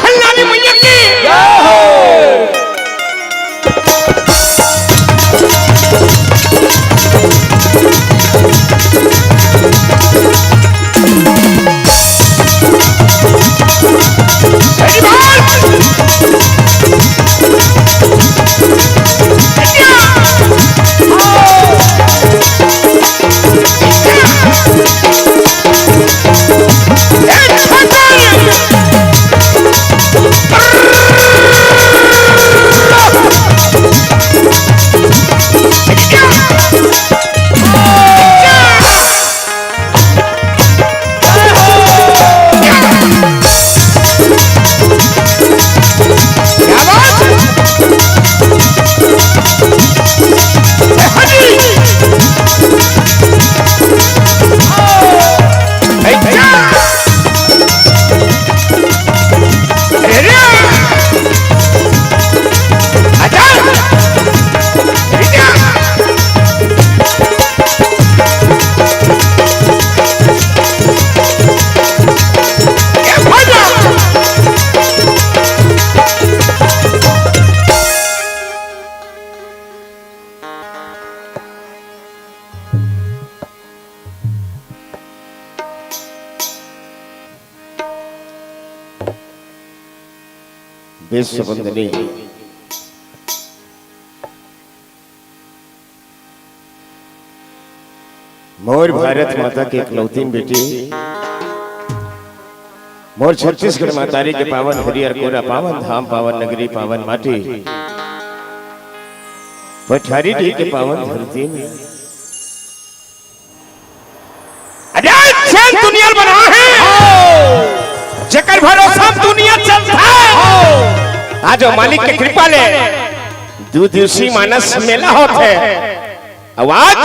खल्लानी मैया की जय हो। विश्ववंदनी मोर भारत माता की इकलौती बेटी, मोर छत्तीसगढ़ मातारी के पावन हरियर कोरा पावन धाम पावन नगरी पावन माटी पठारी डी के पावन धरती में अजय दुनिया बना है जकर भरोसा दुनिया चलता है। आज मालिक के कृपा ले दो दिवसीय मानस मेला होते आवाज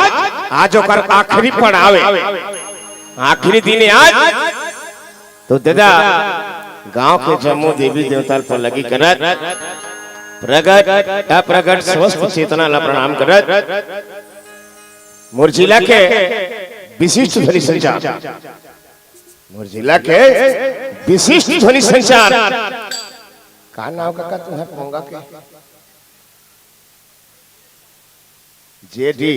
आज ओकर आखिरी पड़ावे आखिरी दिन आज तो दादा गांव के जम्मू देवी देवता पर लगी करत प्रगट अप्रगट स्वस्थ चेतना ला प्रणाम करत मोर जिला के विशिष्ट ध्वनि संचार मोर जिला के विशिष्ट ध्वनि संचार का नाम का तुम्हें पोंगा के जे डी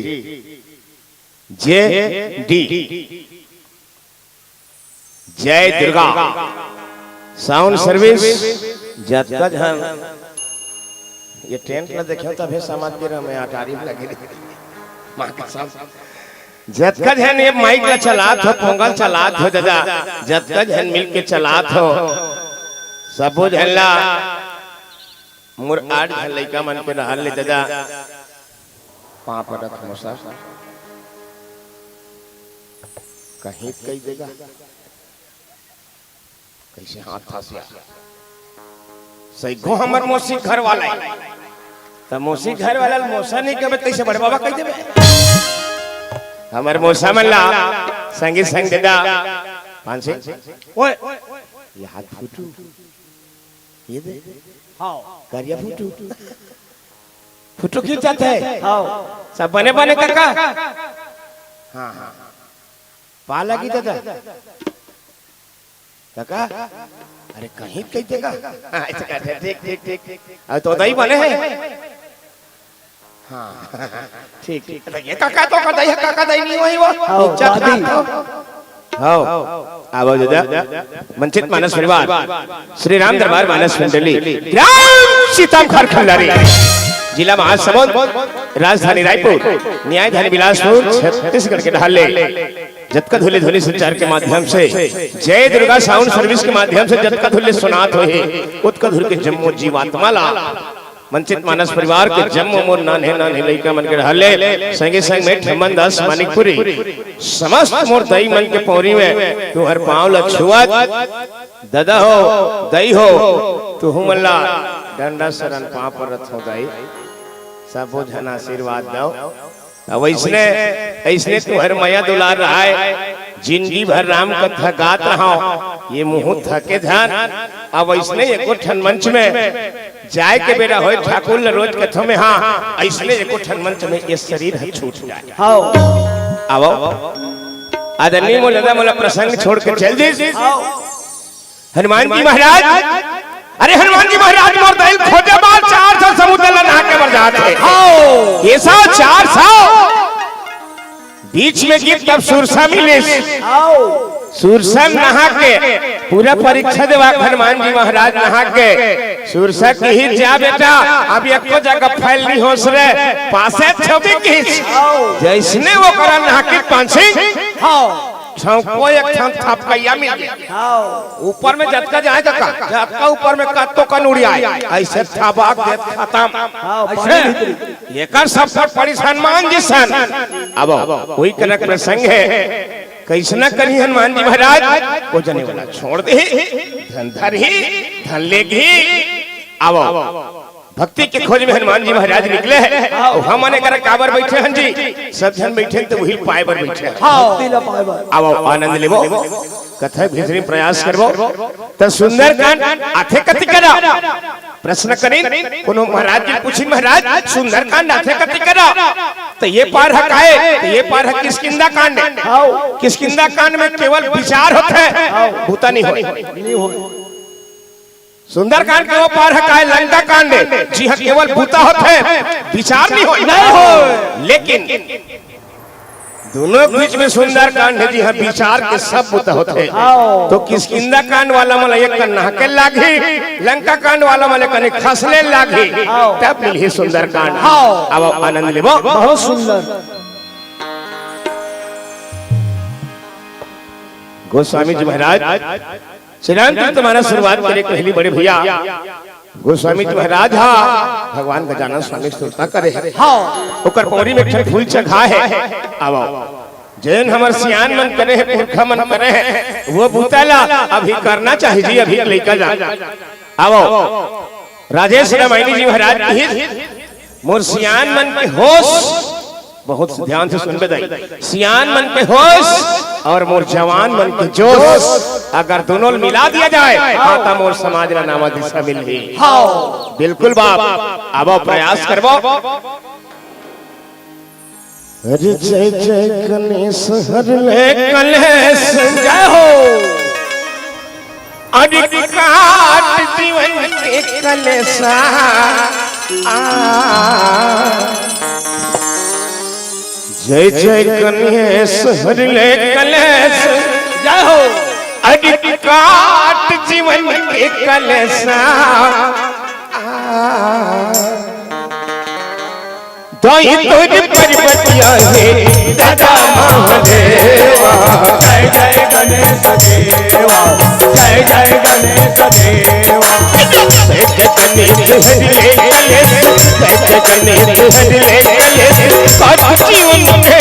जय दुर्गा साउंड सर्विस जतका जहां ये टेंट में देखियो तबे समाज के में अटारी लगी मां के साथ जतका जहन ये माइक ला चलात हो पोंगल चलात हो दादा जतका जहन मिल के चलात हो सबो झल्ला मोर आठ लइका मन के रहल ले दादा पांव पटक मोसा कहीं कई देगा कैसे हाथ फंसिया सही गो हमर मौसी घर वाला त मौसी घर वाला मौसा नहीं कबे कैसे बड़े बाबा कह देबे हमर मौसा मल्ला संगी संग दादा पांच से ओए ये हाथ फुटू ये दे हां करिया फुटू फुटू क्यों चाहते है हां सब बने बने काका हां हां पा लगी दादा काका अरे कहीं कह देगा ऐसा कहते ठीक ठीक ठीक अब तो दही बने हैं हाँ ठीक ठीक ये काका तो का दही काका दही नहीं हुई वो हाँ आओ दादा मंचित मानस परिवार श्री राम दरबार मानस मंडली ग्राम सीतामढ़ी खल्लारी जिला महासमुंद राजधानी रायपुर न्यायधानी बिलासपुर छत्तीसगढ़ के ढाले जतका धुले ध्वनि संचार के माध्यम से जय दुर्गा साउंड सर्विस के माध्यम से जतका धुले सुनात हो उत्का धुल के जम्मू जीवात्मा ला मंचित मानस परिवार के जम्मू मोर नान्हे नान्हे लइका मन के रहले संगे संग में ठमन दास मानिकपुरी समस्त मोर दई मन के पौरी में तू हर पांव ल छुआत दादा हो दई हो तू हमला डंडा शरण पांव पर रथ हो दई सबो जन आशीर्वाद दो अब ऐसने तू हर माया दुलार रहा है जिंदगी भर राम कथा गात रहा ये मुंह थके ध्यान अब ऐसने एको ठन मंच में जाए के बेरा होए ठाकुर रोज कथों में हाँ ऐसने एको ठन मंच में ये शरीर है छूट जाए आओ आदरणीय मोला प्रसंग छोड़ के चल दे हनुमान जी महाराज अरे हनुमान जी महाराज मोर दिल खोजे बार 400 समुद्र ला नहा के मर जाते। आओ ये 400 बीच में गीत तब सुरसा मिले। आओ सुरसा नहा के पूरा परीक्षा देवा हनुमान जी महाराज नहा के सुरसा की ही जा बेटा अब एको जगह फैल नहीं होश रे पासे छवि की जैसने वो करा नहा के पांची छौको एक छन थपकैया मिल गया ऊपर में झटका जाए झटका ऊपर में कत्तो का उड़िया ऐसे थबाक दे खत्म ऐसे एकर सब पर पड़ी हनुमान जी सन। अब कोई कनक प्रसंग है कैसना करी हनुमान जी महाराज को जने वाला छोड़ दे धन धर ही धन लेगी। अब भक्ति के खोज में हनुमान जी महाराज निकले हैं और हम अने कर काबर बैठे हन जी सब जन बैठे तो वही पाए पर बैठे अब आनंद लेबो कथा भीतरी प्रयास करबो त सुंदर कांड आथे कति करा प्रश्न करें कोनो महाराज जी पूछी महाराज सुंदर कांड आथे कति करा तो ये पार हक है तो ये पार हक किसकिंदा कांड है। किसकिंदा कांड में केवल विचार होता है भूता नहीं हो। सुंदर कांड के वो पार है काय लंका कांड जी हाँ केवल भूता होता है विचार नहीं हो। लेकिन दोनों बीच में सुंदर कांड है जी हाँ विचार के सब भूता होते हैं। तो किसकिंदा कांड वाला मला एक का नहके लागी लंका कांड वाला मला कने खसले लागी तब मिली सुंदर कांड। अब आनंद लेबो बहुत सुंदर। गोस्वामी जी महाराज श्रीराम जी तुम्हारा शुरुआत करे कहली बड़े भैया गोस्वामी जी महाराज हा भगवान गजानन स्वामी स्तुति करे ओकर पौड़ी में एक फूल चढ़ा है। अब जैन हमर सियान मन करे है पुरखा मन करे है वो भूताला अभी करना चाहिए जी अभी लेकर जा। अब राजेश रामायणी जी महाराज मोर सियान मन के होश बहुत ध्यान से सुन बदाई सियान मन के होश और मोर जवान मन के जोश अगर दोनों मिला दिया जाए तो मोर समाज ला नामा दिशा मिल गई। बिल्कुल बाप अब प्रयास करबो। अरे जय जय गणेश हर ले कलेश जय हो अरे काट जीवन के कलेशा जय जय गणेश हर ले कलेश जय हो अरे काट जीवन के कलेशा दाई तोरे पर्वतिया है दादा महादेवा जय जय गणेश देवा जय जय गणेश देवा जय जय गणेश हर ले कलेश जय जय गणेश हर ले कलेश काट जीवन के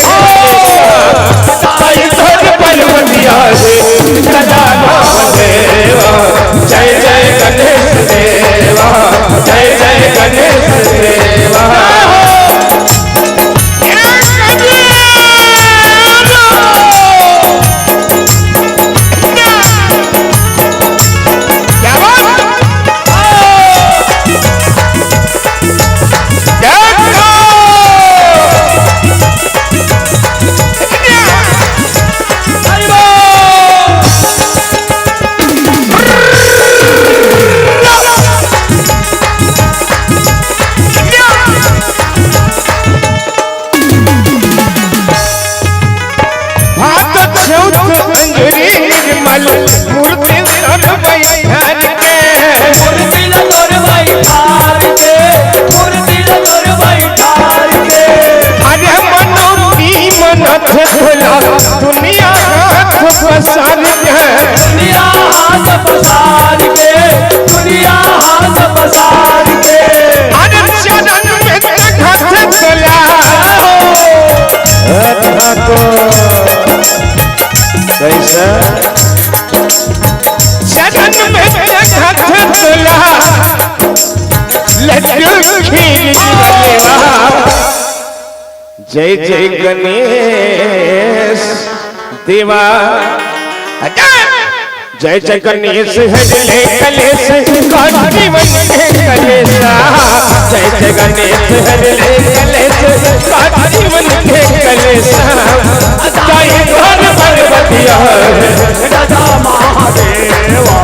दाई तोरे पर्वतिया है दादा महादेवा जय जय गणेश देवा जय जय गणेश देवा। दुनिया हाथ पसार के दुनिया हाथ पसार के दुनिया हाथ पसार के अरे चरण में हाथ चला को कैसा चरण में हाथ चला लड्डू खीर जय जय गणेश देवा जय जय गणेश हर ले कलेश काट जीवन के कलेशा जय जय गणेश हर ले कलेश काट जीवन के कलेशा दाई घर पर्वतिया दादा महादेवा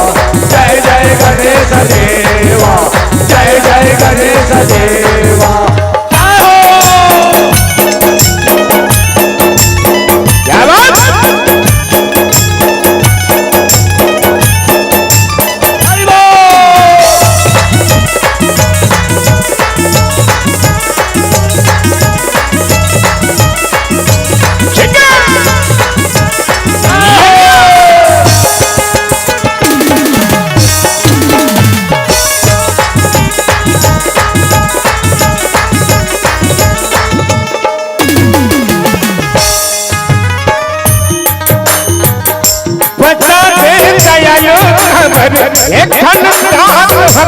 जय जय गणेश देवा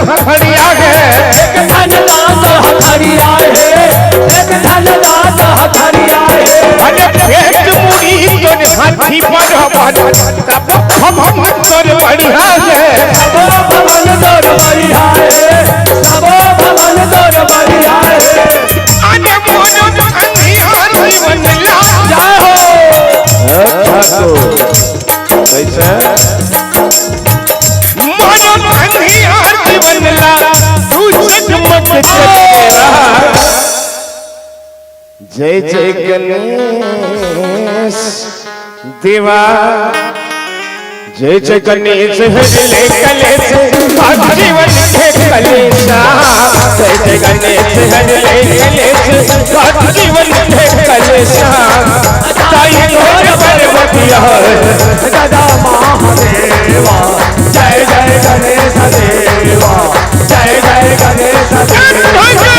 हथड़िया है एक धनदास हथड़िया है एक धनदास हथड़िया है अरे पेट मुड़ी तोर हाथी पर तब हम तोर बढ़िया है सबो भवन तोर बढ़िया है सबो भवन तोर बढ़िया है अरे मोनो अंधियार जीवन ला जाओ कैसे मोनो अंधियार जीवन ला तू जगमग तेरा जय जय गणेश देवा जय जय गणेश हरले कलेश आज जीवन के कलेशा जय जय गणेश हरले कलेश आज जीवन के कलेशा ताई घोर पर्वतिया सदा महादेवा जय जय गणेश देवा जय जय गणेश देवा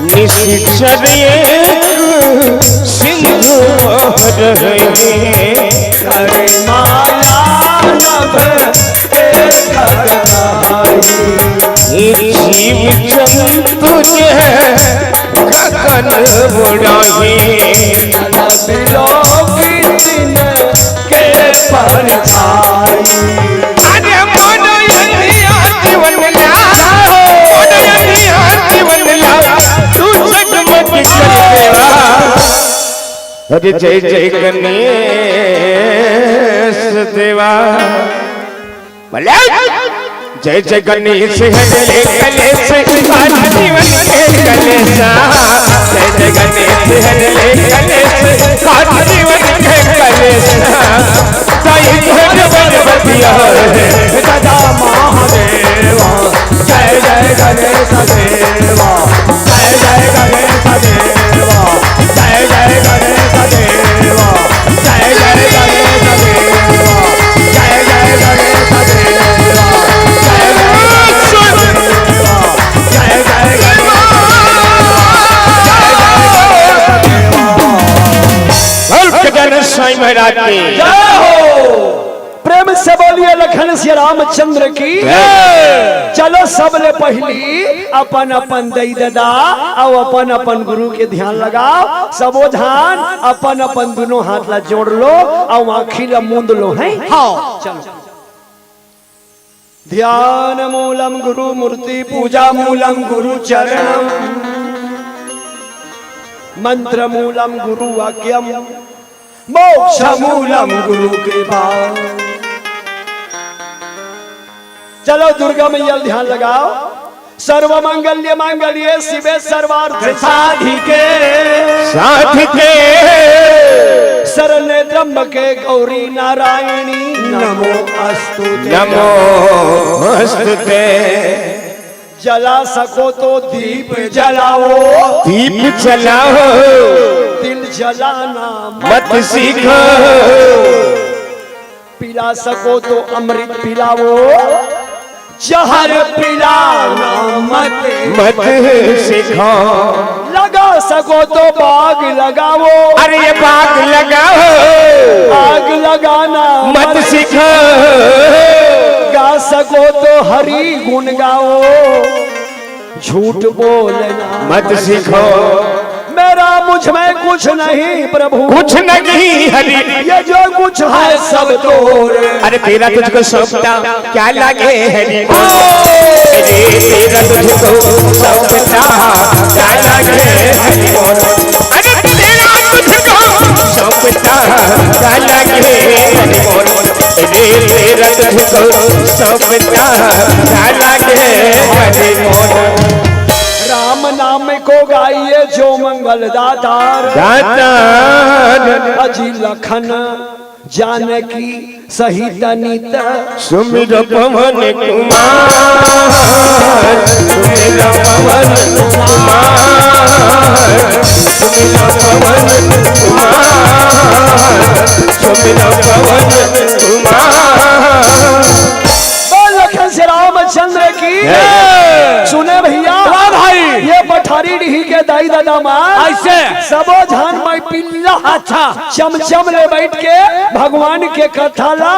निश्चर्य सिंधु रहे करे माया नभ एक जीव जंतु गगन उड़ाहे दिन के परछाई अरे मोनो यनिया जीवन ला मोनो यनिया जीवन ला तू जगमग तेरा अरे जय जय गणेश देवा भले जय जय गणेश हरले कलेश आज जीवन के कलेशा जय जय गणेश हरले कलेश आज जीवन के कलेशा ताई घोर पर्वतिया सदा महादेवा जय जय गणेश देवा जय जय गणेश देवा जय जय गणेश देवा जय जय गणेश देवा जय जय गणेश देवा जय जय गणेश साईं महाराज की जय हो। प्रेम से बोलिए लखन श्री रामचंद्र की चलो सबले पहली अपन अपन दई ददा और अपन अपन गुरु के ध्यान लगाओ सबो ध्यान अपन अपन दोनों हाथ ला जोड़ लो और आँखी ला मूंद लो है हाँ चलो ध्यान मूलम गुरु मूर्ति पूजा मूलम गुरु चरणम मंत्र मूलम गुरु वाक्यम मोक्ष मूलम गुरु कृपा चलो दुर्गा मैया ध्यान लगाओ सर्व मंगल्य मांगल्ये शिवे सर्वार्थ साधिके शरण्ये त्र्यंबके गौरी नारायणी नमो अस्तुते नमो अस्तुते जला सको तो दीप जलाओ दीप जलाओ दिल जलाना मत सीखो पिला सको तो अमृत पिलाओ जहर पिलाना मत सीखो लगा सको तो बाग लगाओ अरे ये बाग लगाओ आग लगाना मत सीखो गा सको तो हरि गुण गाओ झूठ बोलना मत सीखो मेरा मुझ में कुछ नहीं प्रभु कुछ नहीं हरि ये जो कुछ है सब तोर अरे तेरा तुझको सौंपता क्या लागे हरि तेरा तुझको सौंपता क्या लागे हरि अरे तेरा तुझको सौंपता क्या लागे हरि तेरा तुझको सौंपता क्या लागे हरि राम नाम को गाइए जो मंगल दातार दातार अजी लखन जानकी सहित नीत सुमिर पवन कुमार, सुमिर पवन कुमार, सुमिर पवन कुमार, सुमिर पवन कुमार। लखन से रामचंद्र की सुने भैया भाई, ये पठारी डीही के दाई दादा माँ ऐसे सबो झान माई पिल्ला अच्छा चमचम ले बैठ के भगवान के कथा ला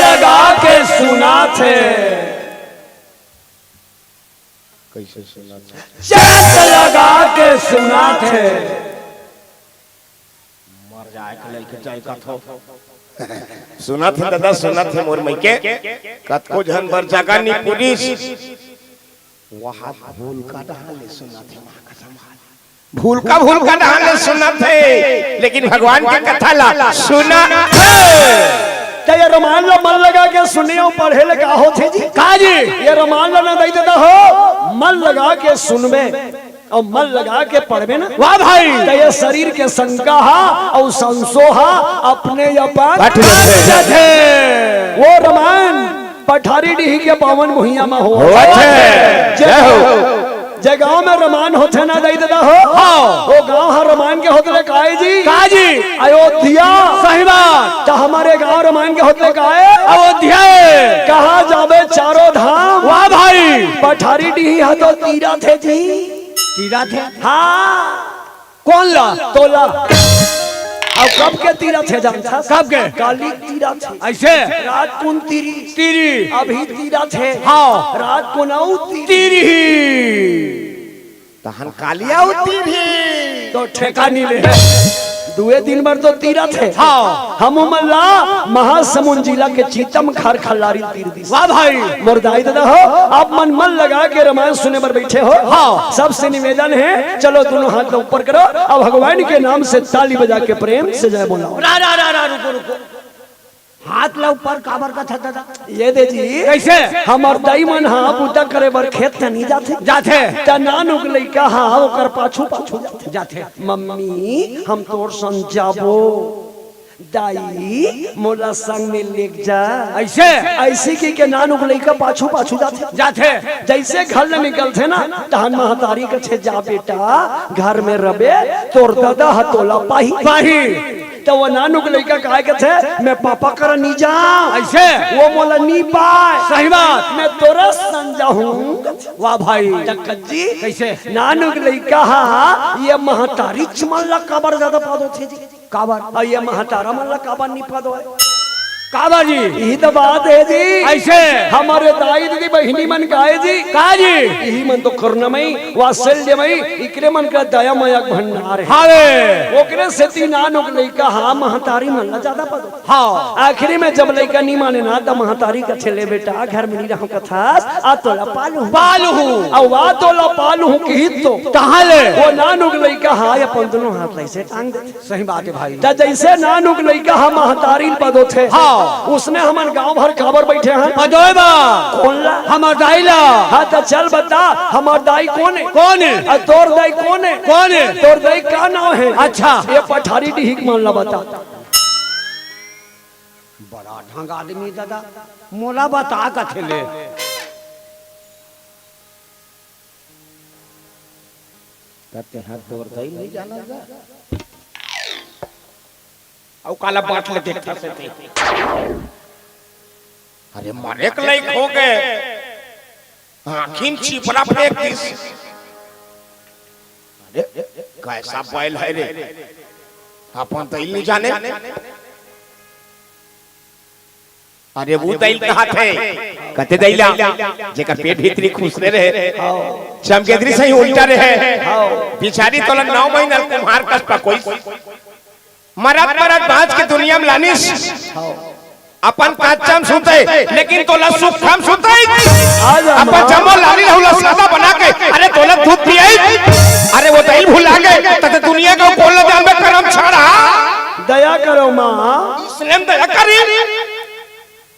लगा के सुना थे। कैसे सुना था? चट लगा के सुना थे। मर जाए लेके जाए का थो सुना थे दादा, सुना थे मोर मई के कत को जन बर जगह नी पुलिस वहां भूल का डाले सुना थे, भूल का डाले सुना थे, लेकिन भगवान की कथा ला सुना तो ये रमान ला मन लगा के सुनियो पढ़े लगा हो थे जी काजी, ये रमान ला ना दई देता हो मन लगा के सुनबे और मन लगा के पढ़बे ना वाह भाई, तो ये शरीर के शंका और संसोहा अपने अपन वो रमान पठारी डीही के पावन भुइया में हो जय हो। जय गांव में रमान होते ना दई दादा हो वो गांव हर रमान के होते काहे जी काजी अयोध्या सही बात, तो हमारे गांव रमान के होते काहे अयोध्या, कहा जावे चारों धाम वाह भाई, पठारी डीही है तो तीरा थे जी, तीरा थे हाँ कौन ला तोला अब कब के तीरा थे जानता कब के काली तीरा थे ऐसे रात कुन तीरी तीरी अभी तीरा थे हाँ रात कुनाऊ तीरी तहन कालिया होती भी तो ठेका नहीं ले दुए दिन भर तो तीरा थे हाँ हम मल्ला महासमुंद जिला के चीतम खार खल्लारी तीर दी वाह भाई मुर्दाई दादा हो आप मन लगा के रामायण सुने पर बैठे हो हाँ सबसे निवेदन है चलो दोनों हाथ ऊपर करो अब भगवान के नाम से ताली बजा के प्रेम से जय बोलो। रुको हाथ ला ऊपर काबर का था दादा ये दे जी कैसे हमर दाई मन हां पूजा करे बर खेत त नहीं जाथे त नानु के लइका हां ओकर पाछू जाथे मम्मी हम तोर संग जाबो दाई मोला संग में लेक जा ऐसे की के नानु के लइका पाछू जाथे जैसे घर में निकलथे ना तहन महतारी कछे जा बेटा घर में रबे तोर दादा हतोला पाही तो वो नानू के लड़का कहा के थे मैं पापा कर नहीं जा ऐसे वो मोला नहीं पाए सही बात मैं तोरा संजा हूँ वाह भाई जी कैसे नानू के लड़का ये महतारी चमल्ला काबर ज्यादा पादो थे जी काबर ये महतारा मल्ला काबर नहीं पादो है काबा जी यही तो बात है जी ऐसे हमारे दाई दीदी बहिनी मन काहे जी का जी यही मन तो करुणामयी वात्सल्यमयी इकरे मन का दयामय भंडार है हावे ओकरे से तीन आनो लइका हां महतारी मन ला ज्यादा पद हां आखिरी में जब लइका नहीं माने ना त महतारी का छले बेटा घर में नहीं रहूं कथास आ तोला पालू और वा तोला पालू की तो कहां ले वो नानु लइका हां अपन दोनों हाथ ऐसे टांग दे सही बात है भाई जैसे नानु लइका हां महतारी पदो थे हां उसने हमारे गांव भर खबर बैठे हैं बा हमार दाई ला हाँ तो चल बता हमार दाई कौन है तोर दाई कौन है तोर दाई का नाम है अच्छा ये पठारी डीही मान ला बता बड़ा ढंग आदमी दादा मोला बता कथे ले तोर दाई नहीं जाना औ काला बात ले देखता से थे अरे मरे के लायक हो गए आखिन छिपरा फेंक दिस अरे कैसा बैल है रे अपन तैल नहीं जाने अरे वो तैल कहा थे कहते दैला जेकर पेट भीतरी खुसरे रहे चमकेदरी से ही उल्टा रहे बिचारी तोला 9 महीना कुम्हार कस पर कोई मरद बाज की दुनिया में लानिस अपन काचम सुते लेकिन तोला सुखम सुते अपन जमो लाली रहूला सादा बना के अरे तोला दूध पियाई अरे वो तैल भुला गए तते दुनिया को बोल जान में करम छाड़ा दया करो मां इस्लाम दया करी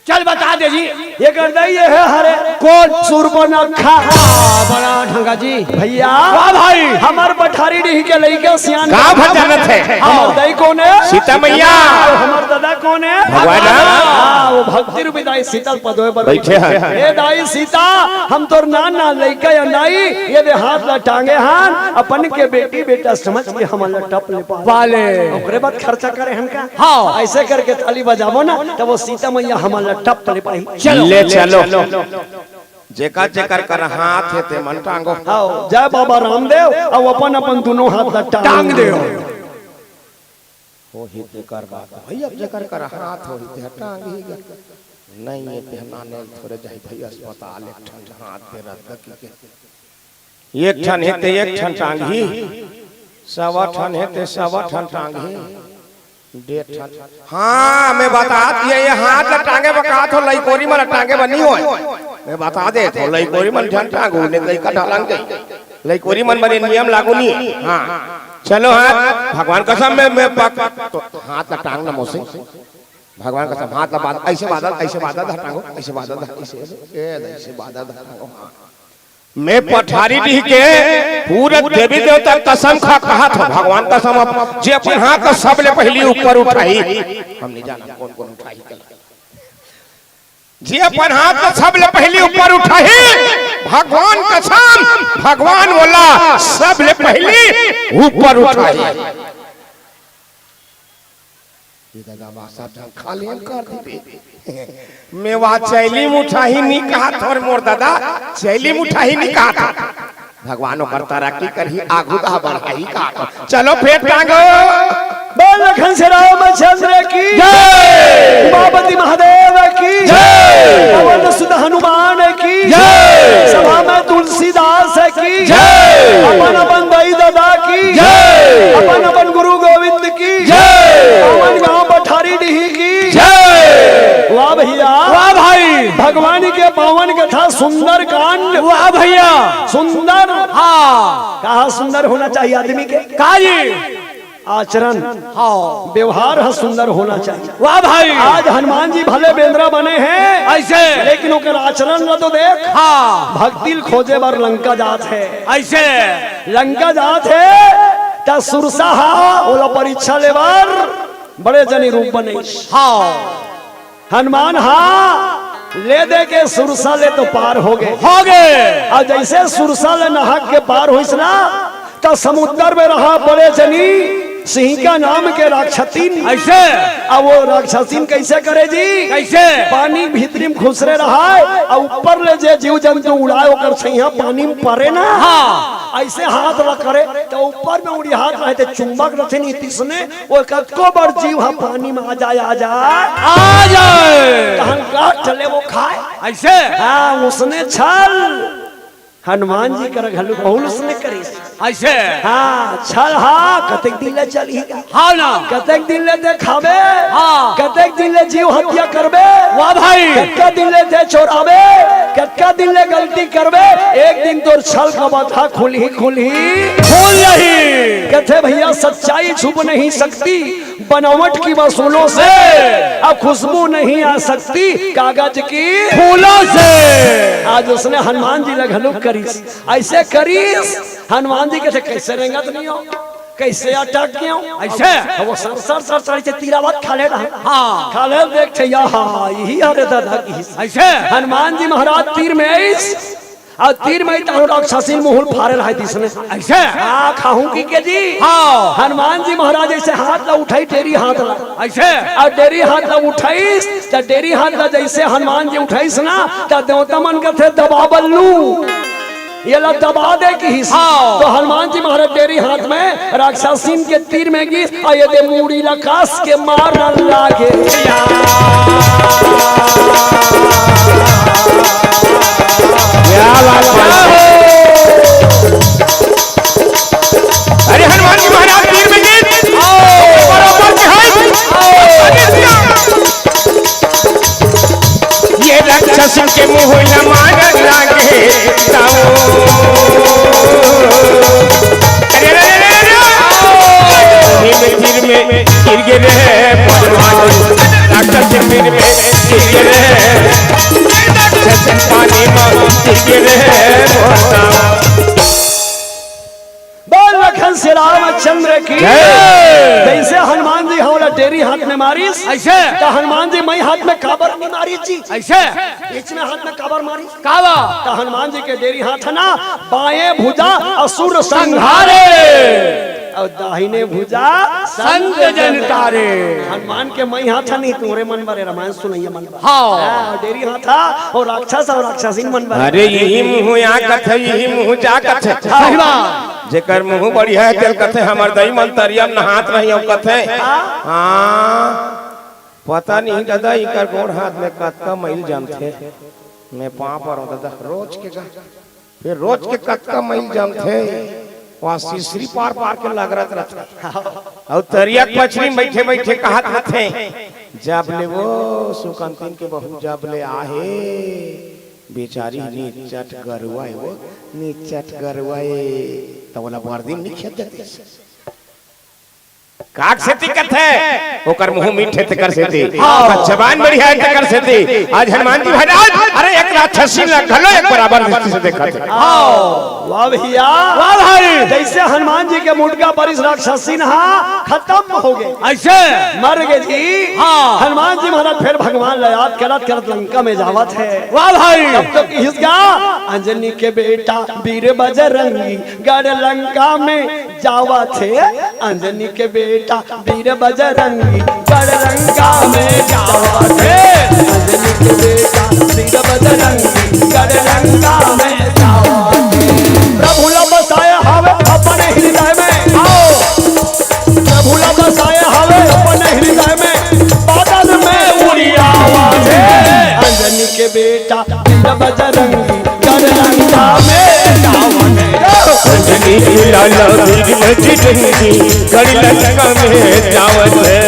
चल बता दे जी ये कर दई है हरे कौन सुरबनखा बड़ा ढंगा जी भैया वाह भाई हमार पठारी डीही के लइका सियान का भजनत है हमार दाई कौन है सीता मैया हमार दादा कौन भगवान हाँ, वो भक्ति रूपी दाई शीतल पदों पर बैठे हैं। ए दाई सीता हम तोर नाना लइका या नाई ये दे हाथ ला टांगे हान अपन के बेटी बेटा समझ के हम टप ले पाले ओकरे बाद खर्चा करे हमका हाँ ऐसे करके ताली बजावो ना तब वो सीता मैया हम टप ले पाई ले चलो जेका जेकर कर हाथ है ते मन टांगो आओ जय बाबा रामदेव और अपन अपन दोनों हाथ ला टांग दे हो ही ते कर बाबा भैया जेकर कर हाथ हो ही ते टांग ही गे नहीं ये ते नाने थोड़े जाई भाई अस्पताल एक ठन हाथ पे रख के एक ठन है ते एक ठन टांग ही सवा ठन है ते सवा ठन टांग ही डेढ़ ठन हां मैं बता दिए ये हाथ ला टांगे बकात हो लई कोरी मन टांगे बनी हो मैं बता दे तो लई कोरी मन ठन टांगू ने लई का ढालंग गई लई कोरी मन बने नियम लागू नहीं हां चलो हाथ भगवान कसम मैं तो हाथ ला टांग ना मोसे भगवान कसम हाथ ला बादल ऐसे बादल टांगो ऐसे बादल ऐसे बादल टांगो मैं पठारी दी के पूरे देवी देवता कसम खा कहा था भगवान कसम जे अपन हाथ का सबले पहली ऊपर उठाई हम नहीं जाना कौन कौन उठाई जे अपन हाथ का सबले पहली ऊपर उठाई भगवान कसम भगवान बोला सबले पहली ऊपर उठाई खाली कर दी मैं वहां चैली मुठाही नहीं कहा थोर मोर दादा चैली मुठाही नहीं कहा था भगवानो करता रखी करही आगू दा बढ़ाई का चलो फेर टांगो बोल लखन से रामचंद्र की जय उमापति महादेव की जय पवन सुत हनुमान की जय सभा में तुलसीदास की जय अपन अपन दाई दादा की जय अपन अपन गुरु गोविंद की जय पवन गांव पठारी डी की जय वाह भैया वाह भाई भगवान के पावन कथा सुंदर कांड वाह भैया सुंदर हाँ कहा सुंदर होना चाहिए आदमी के काजी आचरण हाँ व्यवहार सुंदर होना चाहिए वाह भाई आज हनुमान जी भले बेंद्रा बने हैं ऐसे लेकिन उनका आचरण न तो देख हाँ भक्ति खोजे बार लंका जात है ऐसे लंका जात है ता सुरसा ओला परीक्षा लेवार बड़े जनी रूप बने हाँ हनुमान ले दे के सुरसा ले तो पार हो गए और जैसे सुरसा ले नहक के पार हुई ना तो समुद्र में रहा बड़े जनी सिंह का नाम के राक्षसीन ऐसे अब वो राक्षसीन कैसे करे जी कैसे पानी भीतरी में खुसरे रहा और ऊपर ले जे जीव जंतु उड़ाए ओकर छैया पानी में परे ना हाँ ऐसे हाथ रख करे तो ऊपर में उड़ी हाथ रहे थे चुंबक रखे नहीं तीसने वो कतको बार जीव हा पानी में आ जाए कहां काट चले वो खाए ऐसे हाँ उसने छल हनुमान जी कर घलू बहुल उसने करी ऐसे हाँ छल हाँ कतेक दिन ले चली हाँ ना कतेक दिन ले देखावे हाँ कतेक दिन ले जीव हत्या करबे वाह भाई कतका दिन ले दे चोरावे कतका दिन ले गलती करबे एक दिन तोर छल का बात खुल नहीं कहते भैया सच्चाई छुप नहीं सकती बनावट की वसूलों से अब खुशबू नहीं आ सकती कागज की फूलों से आज उसने हनुमान जी लगलू करीस ऐसे करीस हनुमान जी कहते कैसे रेंगत नहीं हो कैसे अटक क्यों ऐसे वो सर से तीरावत खाले हाँ खाले देखते यही अरे दादा की ऐसे हनुमान जी महाराज तीर में और तीर में राक्षसी मुहुल फारे रहे इसने ऐसे हाँ खाऊं की के जी हाँ हनुमान जी महाराज ऐसे हाथ ला उठाई टेरी हाथ ला ऐसे और टेरी हाथ ला उठाई तो टेरी हाथ ला जैसे हनुमान जी उठाई ना तो देवता मन का थे दबा बल्लू ये ला दबा दे की हाँ। तो हनुमान जी महाराज टेरी हाथ में राक्षसीन के तीर में गी और ये दे मूड़ी लकास के मार लागे अरे हनुमान जी महाराज तीर में गए ये राक्षस के मुंह न मार लागे तीर में गिर गिरे राक्षस तीर में गिर गिरे पानी में गिर गिरे लखन श्री रामचंद्र की जैसे हनुमान जी हम या डेरी हाथ में मारिस ऐसे तो हनुमान जी मई हाथ में काबर नहीं मारी जी, ऐसे बीच में हाथ में काबर मारी कावा तो हनुमान जी के डेरी हाथ है ना, बाएं भुजा असुर संहारे और दाहिने भुजा संग जनकारे। हनुमान के मई हाथ नहीं, तुम्हारे मन भरे रामायण सुनैया मन भरे। हाँ डेरी हाथ था और राक्षस और राक्षसी मन भरे। अरे यही मुँह यहाँ कथे, यही मुँह जा कथे, सही बात। जेकर मुँह बढ़िया है तेल कथे हमर दही मन तरिया में हाथ नहीं हो कथे। हाँ पता नहीं दादा इकर गोड़ हाथ में कतका मैल जमथे, मैं पाँव पर हूँ दादा रोज के फिर रोज के कतका मैल जमथे, वहाँ सीसरी पार पार के लग रहा और तरिया पछरी बैठे बैठे कहत हथे जब ले वो सुकंतिन के बहू जब ले आहे बेचारी नीचट गरुआ है वो नीचट गरुआ तो बोला बर्दी नहीं खेत देते काक से दिक्कत है ओकर मुंह मीठे ते कर से थी जबान बढ़िया है ते कर से थी। आज हनुमान जी महाराज अरे एक राक्षसी ना घलो एक बराबर दृष्टि से देखा थे। वाह भैया वाह भाई। जैसे हनुमान जी के मुंड का परिस राक्षसी नहा खत्म हो गए, ऐसे मर गए जी। हाँ। हनुमान जी महाराज फिर भगवान याद करत करत लंका में जावत है। वाह भाई। तब तो किसका अंजनी के बेटा वीर बजरंगी गढ़ लंका में जावत है। अंजनी के बेटा वीर बजरंगी गढ़ लंका में जावत है। अंजनी के बेटा वीर बजरंगी गढ़ लंका में जावत है। प्रभु ला बसाया हवे अपने हृदय में, आओ प्रभु ला बसाया हवे अपने हृदय में, बादल में उड़ी आवाज है। अंजनी के बेटा वीर बजरंगी गढ़ लंका में जावत है। अंजनी की लाला वीर बजरंगी गढ़ लंका में जावत है।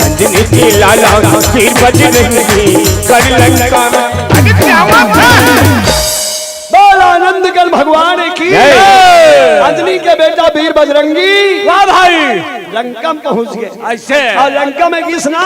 अंजनी की लाला वीर बजरंगी गढ़ लंका में अरे क्या बात है। बोल आनंद कर भगवान की। अंजनी के बेटा वीर बजरंगी वाह भाई। लंका में पहुंच गए। ऐसे और लंका में किसना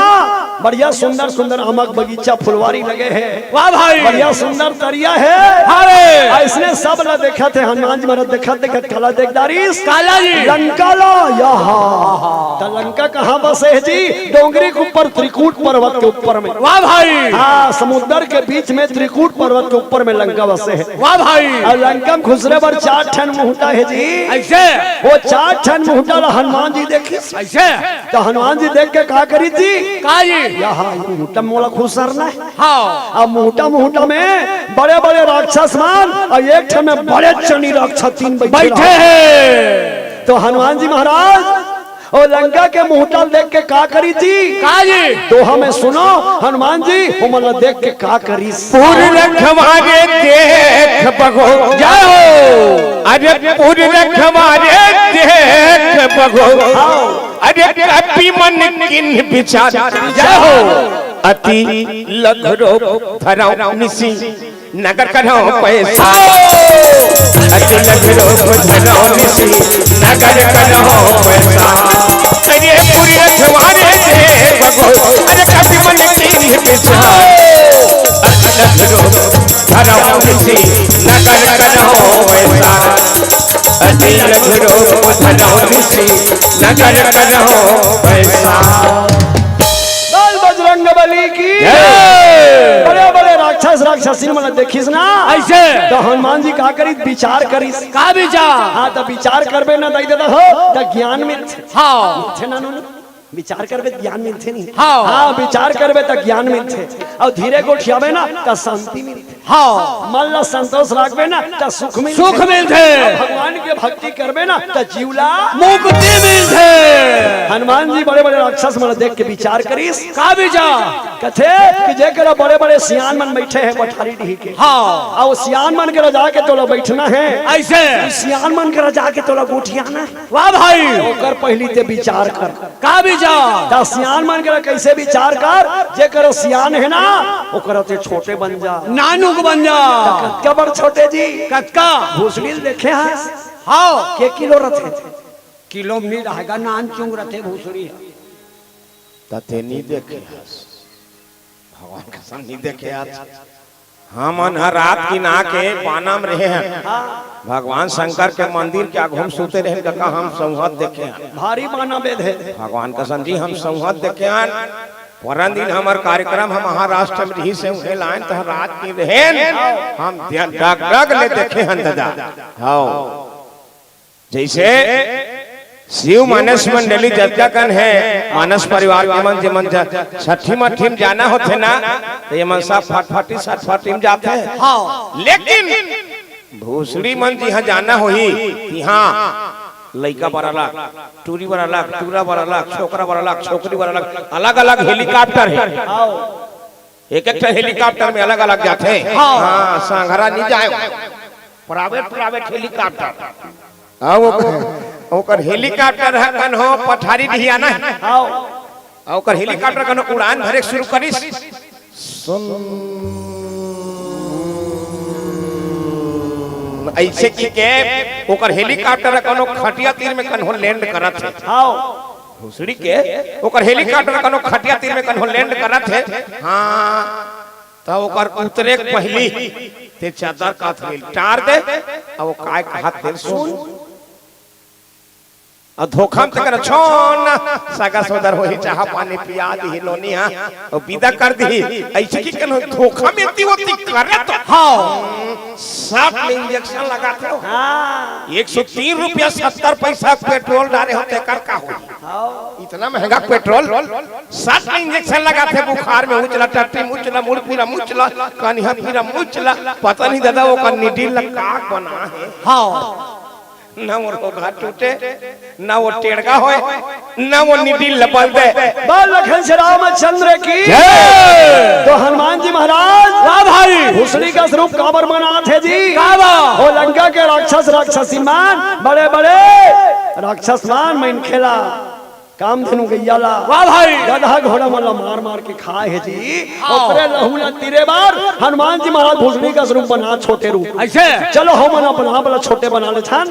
बढ़िया सुंदर सुंदर आमक बगीचा फुलवारी लगे हैं। वाह भाई। बढ़िया सुंदर तरिया है। अरे इसने सब ला देखा थे हनुमान जी महाराज देखा देखत काला देखदारीस काला जी लंका ला यहाँ तो लंका कहाँ बसे है जी, डोंगरी के ऊपर त्रिकूट पर्वत के ऊपर में। वाह भाई। हाँ समुद्र के बीच में त्रिकूट पर्वत के ऊपर में लंका बसे है। वाह भाई। और लंका में घुसरे पर 4 ठन मुहूर्ता है जी। ऐसे वो 4 ठन मुहूर्ता हनुमान जी देखी। ऐसे तो हनुमान जी देख के कहा करी थी का जी यहाँ मुहूर्ता मोला खुसरना है। हाँ अब मुहूर्ता में बड़े बड़े राक्षस मान और एक ठन में बड़े चनी राक्षस 3 बैठे हैं। तो हनुमान जी महाराज और लंका के मुहूर्ता देख के का करी थी का जी तो हमें सुनो हनुमान जी उमला देख के का करी। पूर्ण रखवारे देख बगो जय हो। अरे पूर्ण रखवारे देख बगो अरे कपि मन किन विचार जय हो। अति लघरो धराओ निसी नगर कराओ पैसा अति लघरो धराओ निसी नगर कराओ पैसा। अरे पूरी रखवारे देख बगो अरे कपि मन किन विचार लघरो धराओ निसी नगर कराओ पैसा। अति लघरो धराओ निसी नगर कराओ पैसा। बजरंग बली की बड़े बड़े राक्षसी मन देखिस ना ऐसे तो हनुमान जी का करी विचार करिस। का विचार। हाँ तो विचार करबे ना दई देता हो तो ज्ञान मिलथे। हाँ थे ना विचार करबे ज्ञान मिलथे नहीं। हाँ विचार करबे तो ज्ञान मिलथे और धीरे गोठियाबे ना तो शांति मिलथे। हाँ मन ला संतोष रखबे ना तो सुख मिलथे। सुख मिलथे। भगवान के भक्ति करबे ना तो जीवला मुक्ति मिलथे। हनुमान जी बड़े बड़े राक्षस मन देख के विचार करिस। का विचार। कथे कि जेकर बड़े बड़े सियान मन बैठे हैं पठारी ढी के। हाँ और सियान मन के रजा के तोला बैठना है। ऐसे सियान मन के रजा के तोला गोठियाना है। वाह भाई। ओकर पहली ते विचार कर का विचार। ता सियान मन के कैसे विचार कर जेकर सियान है ना ओकर ते छोटे बन जा नानुक बन जा। कतका बड़ छोटे जी कतका भूसड़ील देखे हैं। हाँ के किलो रथे किलो में रहेगा नान चुंग रथे भूसड़ी तते नहीं देखे भगवान का सामने देखे आज हम रात की ना के पाना में रहे हैं भगवान शंकर के मंदिर क्या घूम सोते रहे का हम संहत देखे हैं भारी माना वेद है भगवान कसम जी हम संहत देखे हैं परन दिन हमार कार्यक्रम हम महाराष्ट्र में रही से उन्हें लाइन तो रात की रहे हम डग ले देखे हैं दादा हाँ जैसे शिव मानस मंडली जगन है मानस परिवार के मन जमन छठी मठी में जाना होते ना तो ये मन सब फटफटी सटफटी में जाते हैं हाँ लेकिन भूसड़ी मन जी यहाँ जाना हो ही हाँ लड़का बड़ा लाख टूरी बड़ा लाख टूरा बड़ा लाख छोकरा बड़ा लाख छोकरी बड़ा लाख अलग अलग हेलीकॉप्टर है एक एक हेलीकॉप्टर में अलग अलग जाते हैं हाँ सांघरा नहीं जाए प्राइवेट हेलीकॉप्टर ओकर हेलीकॉप्टर है कन हो पठारी दिया ना ओकर हेलीकॉप्टर कन उड़ान भरे शुरू करिस सुन ऐसे की के ओकर हेलीकॉप्टर कनो खटिया तीर में कन हो लैंड करत है भूसड़ी के ओकर हेलीकॉप्टर कनो खटिया तीर में कन हो लैंड करत है हां तो ओकर उतरे पहली ते चादर का थेल टार दे अब वो काय हाथ दे सुन और धोखा में कर छोन सगा सोदर होई चाह पानी पिया दी लोनी हां और विदा कर दी ऐसे की कनो धोखा में ती होती करे तो हां सब में इंजेक्शन लगाते हो हां 103 रुपया 70 पैसा पेट्रोल डाले होते कर का हो इतना महंगा पेट्रोल सब में इंजेक्शन लगाते बुखार में उचला टट्टी मुचला मुड़ पूरा मुचला कानिया पूरा मुचला पता नहीं दादा वो का निडिल का बना है हां ना वो रोगा टूटे ना वो टेढ़गा होए ना वो निडिल लपल दे बाल लखन श्री रामचंद्र की तो हनुमान जी महाराज वाह भाई भूसड़ी का स्वरूप काबर बना थे जी वो लंका के राक्षसीमान बड़े बड़े राक्षसमान में खेला काम धनु गैयाला वाह भाई गधा घोड़ा वाला मार मार के खाए है जी ओकरे लहुला तीरे बार हनुमान जी महाराज भूसड़ी का स्वरूप बना छोटे रूप ऐसे चलो हम अपना बड़ा छोटे बना ले छान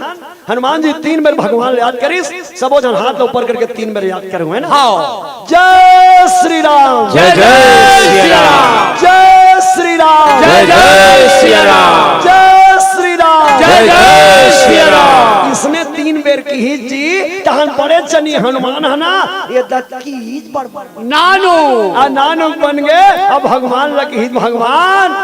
हनुमान जी 3 बार भगवान याद करिस सबो जन हाथ ऊपर करके 3 बार याद करे हुए ना हां जय श्री राम जय जय श्री राम जय श्री राम जय जय श्री राम जय श्री राम जय जय श्री राम इसमें 3 बार की ही जी तहन बड़े चनी हनुमान है ना ये दत्कीज बड़ नानू बन गए अब भगवान लगी भगवान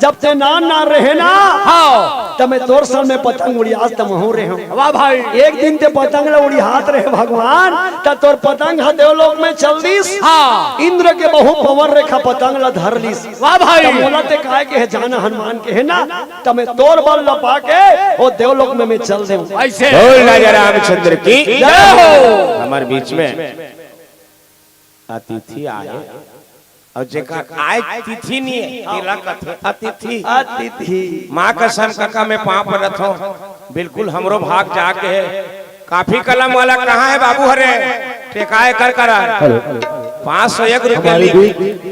जब ते नान ना रहे ना हाँ तब मैं तोर सल में पतंग उड़ियास तब हूँ रहे हूँ वाह भाई एक दिन ते पतंग उड़ियात रहे भगवान तब तोर पतंग देवलोक में चल दीस हाँ इंद्र के बहु पवन रेखा पतंग ला धर लीस वाह भाई बोला ते कहे के है जाना हनुमान के है ना तब मैं तोर बल लपा के वो देवलोक में मैं चल दे ऐसे बोल राजा रामचंद्र की जय हो हमारे बीच में अतिथि आए और जेकर आए तिथि नहीं है तिलक अतिथि माँ कसम काका में पाँव पड़त हो बिल्कुल हमरो भाग जाके है काफी कलम वाला कहाँ है बाबू हरे टेकाए कर करा 501 रुपये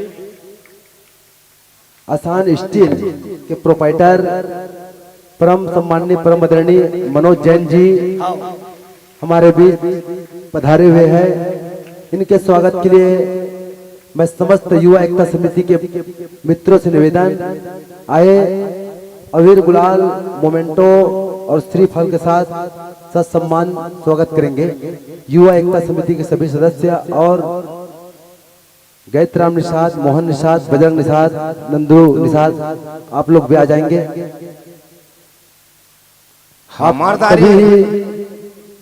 आसान स्टील के प्रोपाइटर परम सम्माननीय परम आदरणीय मनोज जैन जी हमारे बीच पधारे हुए हैं इनके स्वागत के लिए मैं समस्त युवा एकता समिति के मित्रों से निवेदन आए अवीर गुलाल मोमेंटो और श्रीफल के साथ सत्सम्मान स्वागत करेंगे युवा एकता समिति के सभी सदस्य और गायत्राम निषाद मोहन निषाद बजरंग निषाद नंदू निषाद आप लोग भी आ जाएंगे हमारे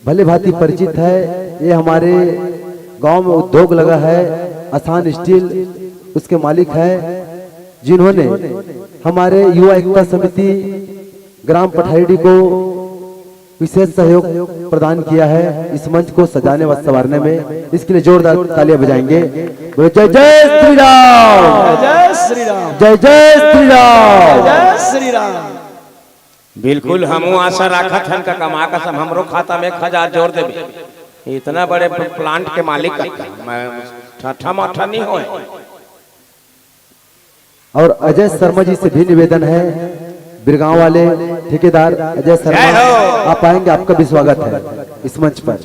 भले भांति परिचित है ये हमारे गांव में उद्योग लगा है आसान स्टील उसके मालिक है जिन्होंने हमारे युवा एकता समिति ग्राम पठाईडी को विशेष सहयोग प्रदान किया है इस मंच को सजाने व संवारने में इसके लिए जोरदार तालियां बजाएंगे जय जय श्री राम जय श्री राम जय जय श्री राम जय श्री राम बिल्कुल हम आशा रखा था का कमा का सब हमरो खाता में 1000 जोड़ देवे इतना बड़े प्लांट के मालिक मैं ठठा माठा नहीं होए और अजय शर्मा जी से भी निवेदन है बिरगांव वाले ठेकेदार अजय शर्मा आप आएंगे आपका भी स्वागत है इस मंच पर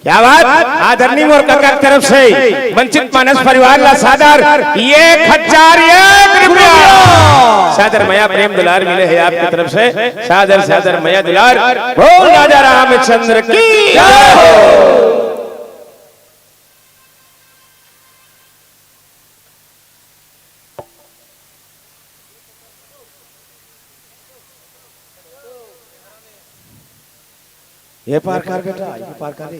क्या बात आदरणीय मोर काका की तरफ से वंचित मानस परिवार ला सादर 1001 रुपया सादर माया प्रेम दुलार मिले है आपकी तरफ से, सादर सादर माया दुलार। बोल राजा रामचंद्र की जय हो। ये पार कर बेटा, ये पार कर दे।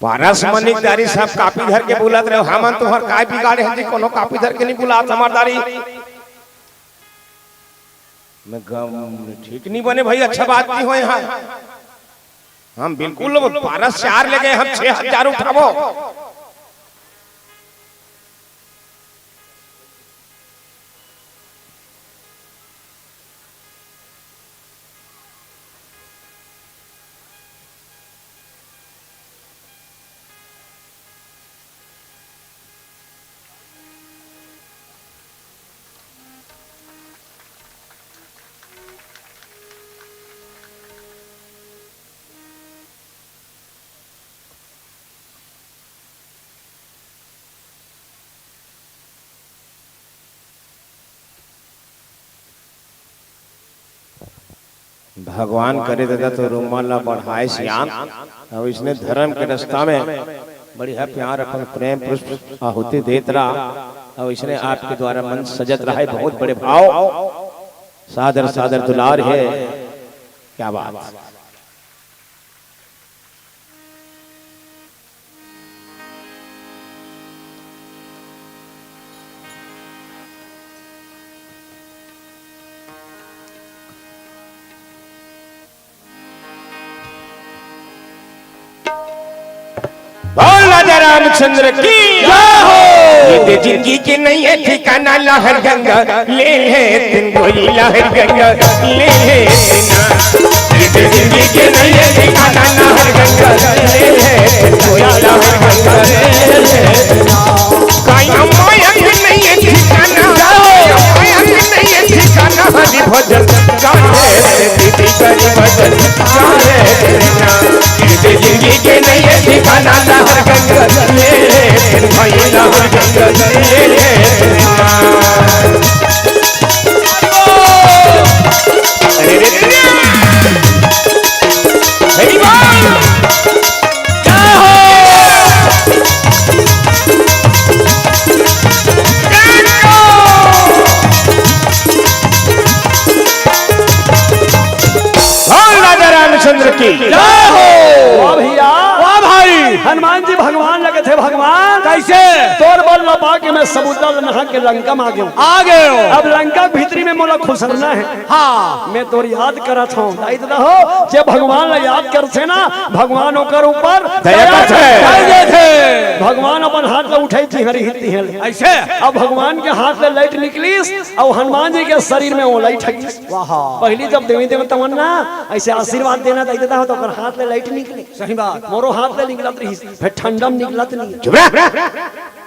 पारस मनिकदारी सब कापी धर के बुलात रहे, हमन तो हर काय बिगाड़े हैं जी, कोनो कापी धर के नहीं बुलात हमारदारी। मैं ठीक नहीं बने भाई, अच्छा बात नहीं हो यहाँ। हम बिल्कुल पारस 4 ले गए, हम 6000 उठावो। भगवान करे दादा तो रुमाल ला बढ़ाए श्याम, और इसने धर्म के रास्ता में बढ़िया प्यार अपन प्रेम पुष्प आहुति देत रहा, और इसने आपके द्वारा मन सजत रहा है, बहुत बड़े भाव सादर सादर दुलार है। क्या बात। बोल राजा रामचंद्र की जय हो। ये जिंदगी की नहीं है ठिकाना, लहर गंगा ले ले दिन कोई लहर गंगा ले ले ये जिंदगी की नहीं है ठिकाना, लहर गंगा ले ले दिन कोई लहर गंगा ले ले काया माया की नहीं है ठिकाना, माया की नहीं है ठिकाना। हरि भजन गाए दीदी करी भजन गाए, ये जिंदगी के नहीं है ठिकाना, लहर गंगा ले ले भाई लहर गंगा ले ले। अरे रे रे हरि बोल जय हो। राजा रामचंद्र की जय हो। वाह भैया, वाह भाई। हनुमान जी भगवान लगे थे, भगवान कैसे तोर बल लपा के मैं समुद्र नहा के लंका में आ गए हो। अब लंका भीतरी में मोला खुसरना है। हाँ मैं तोर याद करत हूँ, हो जे भगवान ला याद कर थे ना, भगवान ओकर ऊपर भगवान अपन हाथ ले उठाई थी हरी हिती है ऐसे। अब भगवान के हाथ ले लाइट निकलीस और हनुमान जी के शरीर में वो लाइट हगी। पहली जब देवी देवता मन ना ऐसे आशीर्वाद देना देता हो तो ओकर हाथ ले लाइट निकली। सही बात, मोरो हाथ ले निकलत रही, फिर ठंडम निकलत नहीं।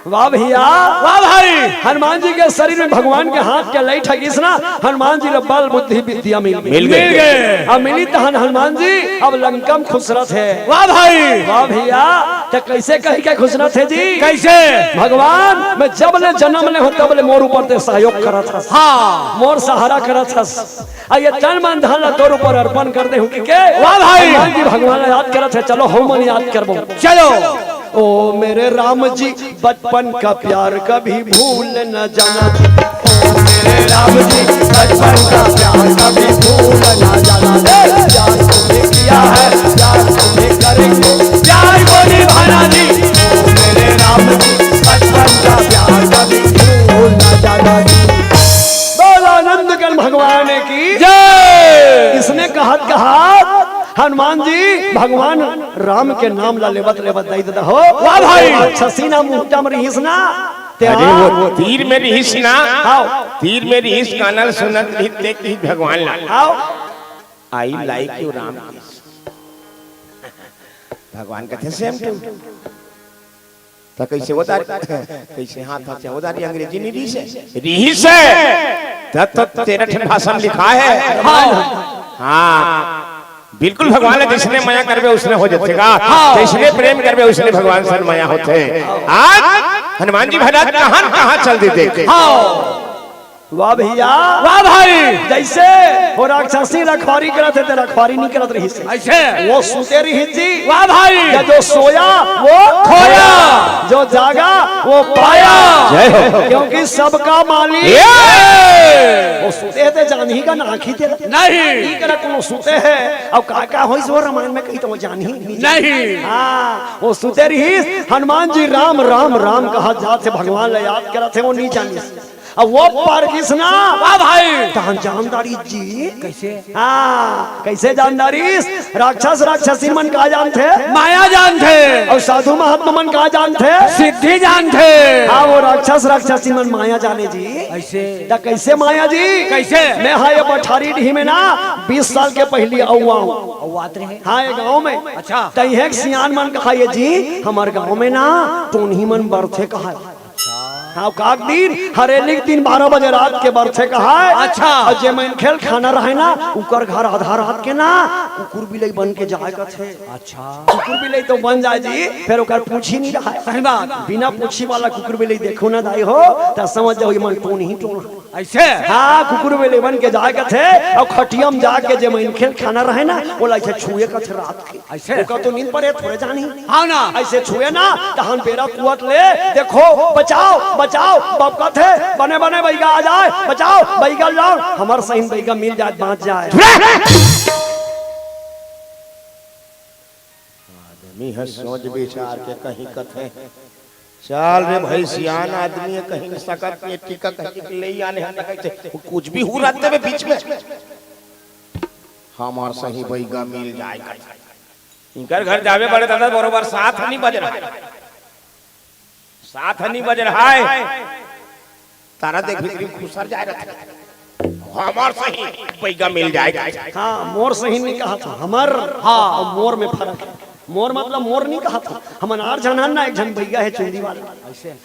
वाह भैया, वाह भाई। हनुमान जी के शरीर में भगवान के हाथ के लाइट हगिस ना, हनुमान जी ने बल बुद्धि विद्या मिल गए। अब मिली तो हनुमान जी अब लंका में खुसरत है। वाह भाई, वाह भैया। तो कैसे कही के खुसरत है जी, कैसे भगवान मैं जब ले जन्म ले हो तब ले मोर ऊपर ते सहयोग करत हस। हाँ मोर सहारा करत हस। ये तन मन धन तोर ऊपर अर्पण कर दे हूं कि के। वाह भाई, हनुमान जी भगवान याद करत है, चलो हम मन याद करबो। चलो। ओ मेरे राम जी बचपन का प्यार कभी भूल न जाना, ओ मेरे राम जी बचपन का प्यार कभी भूल न जाना। प्यार तुमने किया है, प्यार तुम्हें करेंगे, प्यार को निभाना जी। ओ मेरे राम जी बचपन का प्यार कभी भूल न जाना जी। बोलो नंदगण भगवान की जय। इसने कहा हनुमान जी भगवान राम के नाम ला लेवत लेवत दाई देता हो। वाह भाई, अच्छा सीना मुंहटा में रहीस ना। अरे वो तीर में रहीस ना, तीर में रहीस कानल सुनत रही देखती भगवान ला आई लाइक यू राम। भगवान कहते सेम टू तो कैसे उतार कैसे हाथ हाथ से उतारी अंग्रेजी नहीं रहीस है तब तेरा भाषण लिखा है। हाँ बिल्कुल भगवान जिसने माया करवे उसने हो जाएगा, जिसने प्रेम करवे उसने भगवान से माया होते। आज हनुमान जी महाराज कहाँ चल देते। हाँ वाह भैया वाह भाई। जैसे वो राक्षसी रखवारी करते थे, रखवारी नहीं करत रही से ऐसे वो सूते रही थी। वाह भाई। या जो सोया वो खोया, जो जागा वो पाया। जय हो। क्योंकि सबका मालिक वो सूते थे, जान ही का नाखी थे नहीं कर को सूते है। अब का हो इस रामायण में कही तो वो जान ही नहीं। हाँ वो सूते रही। हनुमान जी राम राम राम कहा जात से भगवान ले याद करा थे, वो नहीं जानी। अब वो पर किसना वाह भाई। जानदारी जी कैसे? हाँ कैसे जानदारी? राक्षस राक्षसी मन कहा जानते, माया जानते, और साधु महात्मा मन कहा जानते, सिद्धि जानते। हाँ वो राक्षस राक्षसी मन माया जाने जी। ऐसे ता कैसे माया जी? कैसे? मैं हाँ ये पठारी ढी में ना 20 साल के पहले औआ रहे। हाँ ये गाँव में। अच्छा। तही सियान मन कहा ये जी हमारे गाँव में ना टोनी मन बरथे कहा। हाँ काक दिन हरेली दिन 12 बजे रात के बरथे कहा। अच्छा। और जे मैं खेल खाना रहे ना उकर घर आधा रात के ना कुकुर बिलाई बन के जाएगा थे। अच्छा। कुकुर बिलाई तो बन जाए जी, फिर ओकर पूछी नहीं रहा। सही बात। बिना पूछी वाला कुकुर बिलाई देखो ना दाई हो तो समझ जाओ ये मन टोन ही टोन ऐसे। हाँ कुकुर बिलाई बन के जाएगा थे। और खटियम जाके जे मैं खेल खाना रहे ना वो लाइक छुए का थे रात के। ऐसे ओकर तो नींद पड़े थोड़े जानी। हाँ ना ऐसे छुए ना तहन बेरा कुआत ले देखो बचाओ बचाओ बाप का थे बने बने बैगा आ जाए, बचाओ बैगा लाओ हमार सही बैगा मिल जाए बाँच जाए। आदमी है सोच विचार के कहीं कथे चाल रे भाई सियान आदमी है कहीं सकत पेटी का कहीं ले आने हम कहते कुछ भी हो रहते में बीच में हमार सही बैगा मिल जाएगा। इनकर घर जावे बड़े दादा बरोबर 7 नहीं बज रहा है, 7 नहीं बज रहा है। तारा देख भीतरी खुसर जाए रहा हमार सही बैगा मिल जाएगा। हाँ मोर सही नहीं कहा था हमार। हाँ मोर में फर्क है। मोर मतलब मोर नहीं कहा था। हम अनार जानन ना एक जन बैगा है चुंदी वाला।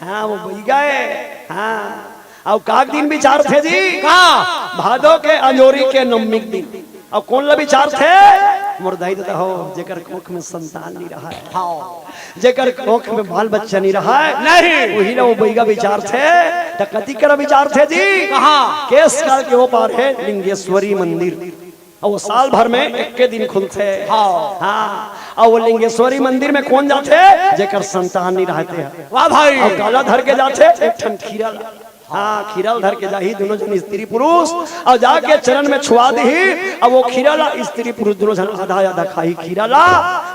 हाँ वो बैगा है। हाँ और काक दिन विचार थे जी कहा भादो के अंजोरी के नवमी दिन। और कौन ला विचार थे? मोर दाई दादा हो जेकर कोख में संतान नहीं रहा है। हाँ जेकर कोख में बाल बच्चा नहीं रहा है नहीं वही ना वो बैगा विचार थे। टकती कर विचार थे जी कहाँ केस काल के वो पार है लिंगेश्वरी मंदिर। और वो साल भर में एक के दिन खुलते। हाँ और वो लिंगेश्वरी मंदिर में कौन जाते? जेकर संतान नहीं रहते। वाह भाई। और गाला धर के जाते एक ठन खीरा। हाँ खीरल धर के जाही दोनों जन स्त्री पुरुष और जाके चरण में छुआ दी। अब वो खीराला स्त्री पुरुष दोनों जन आधा आधा खाई खीराला।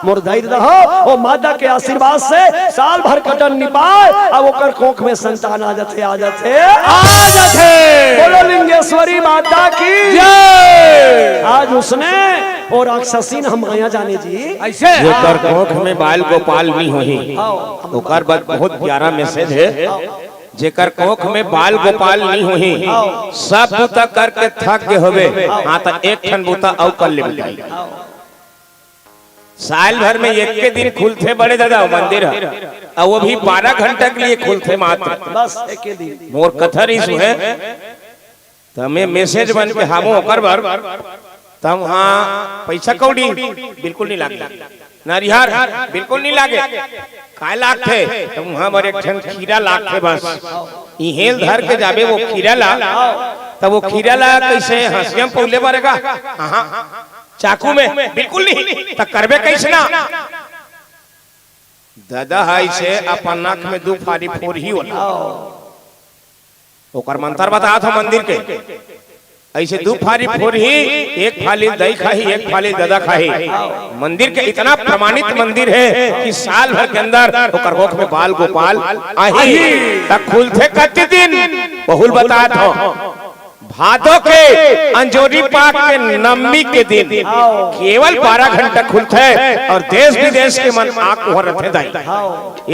मोर दाई हो वो माता के आशीर्वाद से साल भर कटन निपाए अब ओकर कोख में संतान आ जाते आ जाते आ जाते। बोलो लिंगेश्वरी माता की जय। आज उसने और राक्षसी हम माया जाने जी ऐसे जेकर कोख में बाल गोपाल नहीं होही ओकर बाद बहुत प्यारा मैसेज है। जेकर कोख में बाल गोपाल नहीं होही सब बूता करके थक गए होवे। हाँ तो एक ठन बूता और कर ले साल भर में एक के दिन खुलते बड़े दादा मंदिर है और वो भी 12 घंटे के लिए खुलते मात्र बस एक दिन। मोर कथर इस है तमें मैसेज बन के हमो कर बार तब वहाँ पैसा कौड़ी बिल्कुल नहीं लागे नरिहार बिल्कुल नहीं लागे काय लाख थे तो वहाँ पर एक ठन खीरा लाख थे बस इहेल धर के जाबे वो खीरा ला तब वो खीरा ला कैसे हंसियम पौले बारेगा चाकू में बिल्कुल नहीं तब करबे कैसे ना दादा हाई से अपन नाक में 2 फाड़ी फोर ही होला ओकर मंत्र बता था मंदिर के ऐसे 2 फाड़ी फोर ही एक फाली दही खाही एक फाली दादा खाही। मंदिर के इतना प्रमाणित मंदिर है कि साल भर के अंदर ओकर कोख में बाल गोपाल आही तक खुलते कति दिन बहुल बता था भादो के अंजोरी पाक के नवमी के दिन केवल 12 घंटा खुलते और देश विदेश के मन आंख हो रखे दाई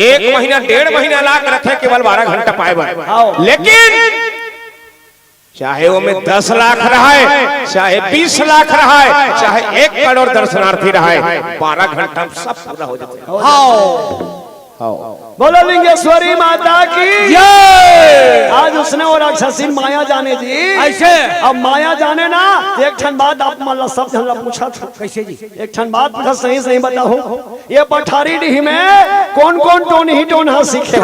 1 महीना 1.5 महीना लाग रखे केवल 12 घंटा पाए बार। लेकिन चाहे वो में 10 लाख रहा है चाहे 20 लाख रहा है चाहे 1 करोड़ दर्शनार्थी रहा है 12 घंटा सब पूरा हो जाता है। बोलो लिंगेश्वरी माता की जय। आज उसने और राक्षसी माया जाने जी ऐसे। अब माया जाने ना एक क्षण बाद आप मान सब जन ला पूछा था कैसे जी एक क्षण बाद पूछा सही सही बताओ ये पठारी डीह में कौन कौन टोन ही टोन सीखे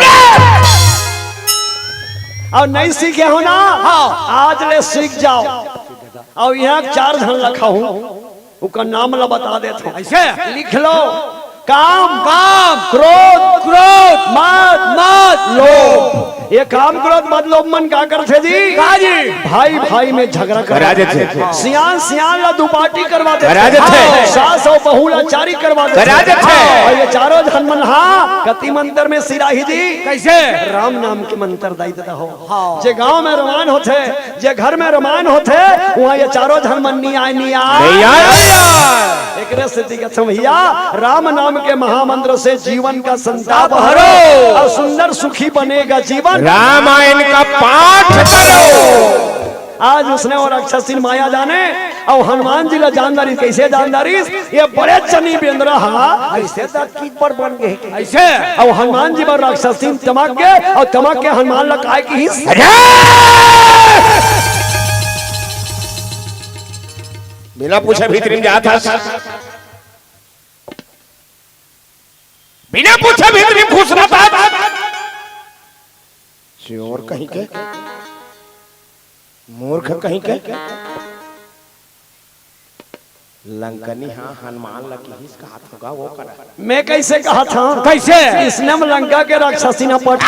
और नहीं सीखे हो ना, आज ले सीख जाओ। और यहाँ 4 धन रखा हूँ, उसका नाम ला बता देता हूँ। ऐसे लिख लो। काम, काम, क्रोध, क्रोध, मद, मद, लोभ। ये काम, क्रोध, मद, लोभ मन का करते जी, काजी भाई भाई में झगड़ा करा देते थे। सियान सियान ला दुपाटी करवा करा देते थे। सास और बहू ला चारी करवा देते करा देते। और ये चारों धन मन कति मंत्र में सिराही जी कैसे राम नाम के मंत्र दाई देता हो। जे गांव में रमान होते, जे घर में रमान होते, वहाँ ये चारों धन मन नहीं आए। एक सिद्धि का भैया राम नाम के महामंत्र से जीवन का संताप हरो और सुंदर सुखी बनेगा जीवन। रामायण का पाठ करो। आज उसने और राक्षसी माया जाने और हनुमान जी ला जानदारी कैसे जानदारी, ये बड़े चनी बेंद्रा ऐसे की पर बन गए ऐसे और हनुमान जी पर राक्षसी चमक गए और चमक के हनुमान ला काय की बिना पूछे भीतर में जाता, बिना पूछे भीतर में घुसना था। चोर कहीं के, मूर्ख कहीं के, लंकनी हाँ हनुमान लगी इसका हाथ होगा वो करा। मैं कैसे कहा था, कैसे इसने लंका के राक्षसी न पट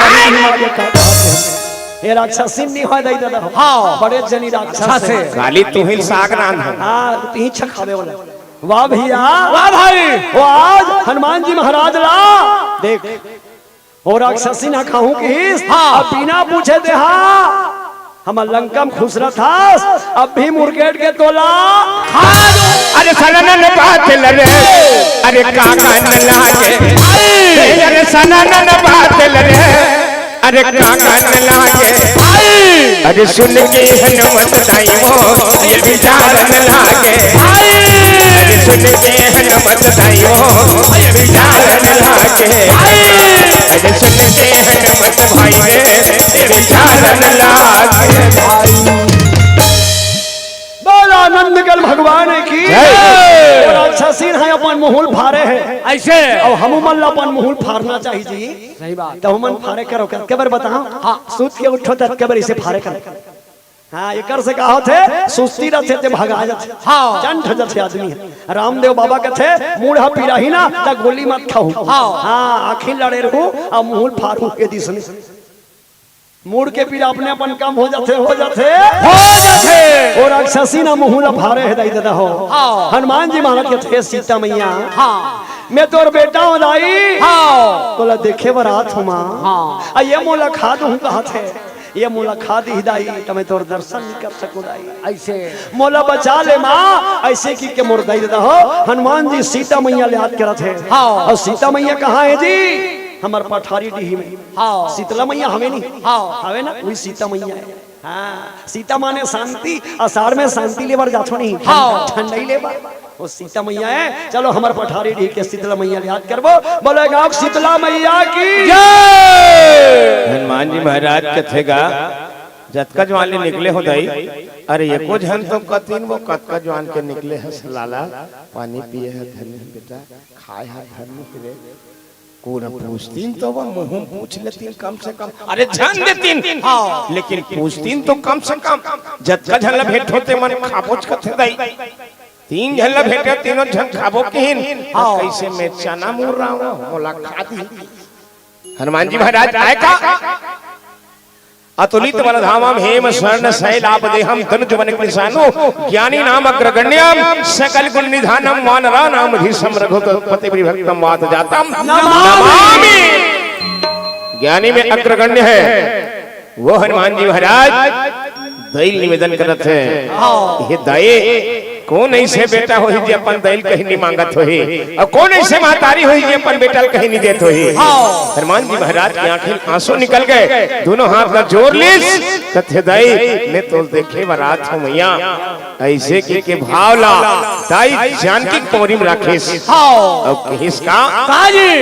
ये राक्षसी नहीं हो दाई दादा। हाँ बड़े जनी राक्षस है। गाली तू ही साग नान है। हाँ तू ही छखावे वाला। वाह भैया वाह भाई, वो आज हनुमान जी महाराज ला देख और राक्षसी ना खाऊं की। हाँ बिना पूछे दे हम लंका में खुश रहा था, अब भी मुर्गेट के तोला। अरे सनन बात लरे, अरे काका न लागे, अरे सनन बात लरे, अरे काका न लागे, अरे सुन के हनुमत दाइयो ये विचार न लागे, अरे सुन के हनुमत दाइयो ये विचार न लागे, अरे सुन के हनुमत भाई ये विचार न लागे। बोला नंदगल भगवान की राक्षसी है अपन मुहुल फारे है ऐसे और हम मन अपन मुहुल फाड़ना चाहिए जी। सही बात। तो हम फारे करो के बार बताओ। हाँ सूत के उठो तब के बार इसे फारे करो। हाँ एक से कहा थे सुस्ती रथे ते भगा जाते। हाँ चंठ जथे आदमी है। रामदेव बाबा के थे मूढ़ा पीरा ही ना ता गोली मत खाऊ। हाँ आखिर लड़े रहूं और मुहुल फाड़ू के दिसने मूड के पीड़ा अपने अपन काम हो जाते और राक्षसी ना मुहुल फारे है दाई दादा हो। हनुमान जी महाराज के थे सीता मैया। मैं तोर बेटा हूँ दाई। तोला देखे बरात हूँ माँ। ये मोला खा दूँ कहा थे, ये मोला खा दी दाई तो मैं तोर दर्शन नहीं कर सकूँ दाई। ऐसे मोला बचा ले माँ ऐसे की के मोर दाई दादा हो। हनुमान जी सीता मैया ले याद करा थे। और सीता मैया कहाँ है जी, हमार पठारी डीही में। शीतला मैया हमें नहीं हवे ना वही सीता मैया है। हाँ सीता माने शांति, आषाढ़ में शांति लेबर जाथो नहीं ठंडाई लेबर वो सीता मैया है। चलो हमार पठारी डी के शीतला मैया याद करबो। बोले गाँव शीतला मैया की जय। हनुमान जी महाराज कथेगा जतका जवान ले निकले हो दाई, अरे एको जन तो कतीन वो कतका जवान के निकले है लाला पानी पिए है धन बेटा खाए है धन फिरे कोना पूछतीन तो वो मुंह पूछ लेतीन कम से कम, अरे जान देतीन लेकिन पूछतीन तो कम से कम। जतका झल्ला भेंट होते मन खाबोच कथे दाई, 3 झल्ला भेंटे तीनों झन खाबो किन कैसे मैं चना मुर रहा हूं मोला खा दी। हनुमान जी महाराज आए का अतुलित बलधामम हेम स्वर्ण शैलाभ देहम तनुज वन कृशानो ज्ञानी नाम अग्रगण्यम सकल गुण निधानम वानरा नाम धीसम रघुपति विभक्तम वात जातम नमामि। ज्ञानी में अग्रगण्य है वो हनुमान जी महाराज दैल निवेदन करत है। ये दये कौन ऐसे बेटा होई जे अपन दैल कहीं नहीं मांगत होई और कौन ऐसे महतारी होई जे अपन बेटा कहीं नहीं देत होई। हनुमान जी महाराज की आंखें आंसू निकल गए, दोनों हाथ में जोर लीस कथे दाई ने तो देखे बरात हो मैया ऐसे के भावला दाई जानकी पौरी में राखेस और कहिस का काजी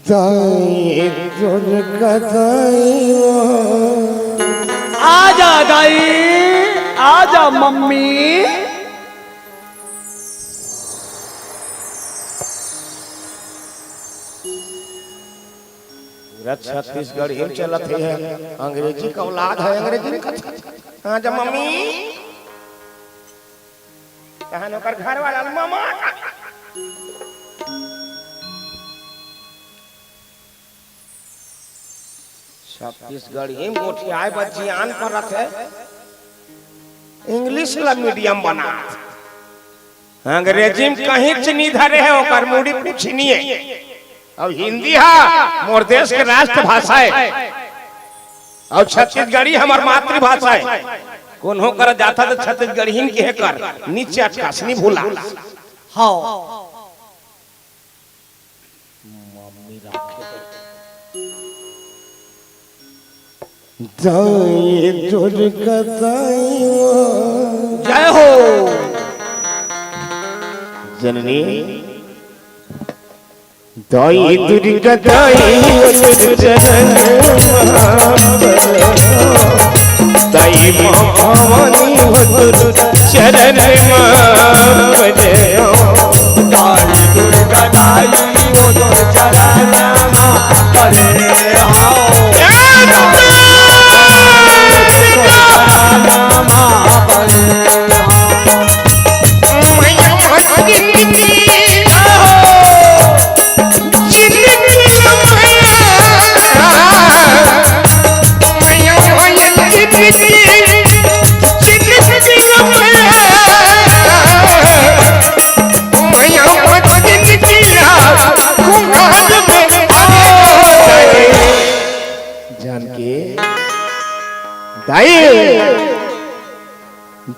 दाई दुर्गा दाई आजा दाई आजा मम्मी। छत्तीसगढ़ ही चलत है, अंग्रेजी का औलाद है, अंग्रेजी में हाँ जब मम्मी कहा नौकर घर वाला मामा छत्तीसगढ़ ही मोटी आए बच्ची आन पर रखे इंग्लिश ला मीडियम बना अंग्रेजी में कहीं चनी धरे है ओकर मुड़ी पूछनी है। अब हिंदी है मोर देश के राष्ट्र भाषा है और छत्तीसगढ़ी हमार मातृभाषा है। कौन हो कर जाता तो छत्तीसगढ़ी ही के कर नीचे अटकास नहीं भूला। हाँ जय हो जननी दाई दुर्गा दाई चरण दाई मां भवानी हो चरण दाई दुर्गा दाई वो तो चरण करे आओ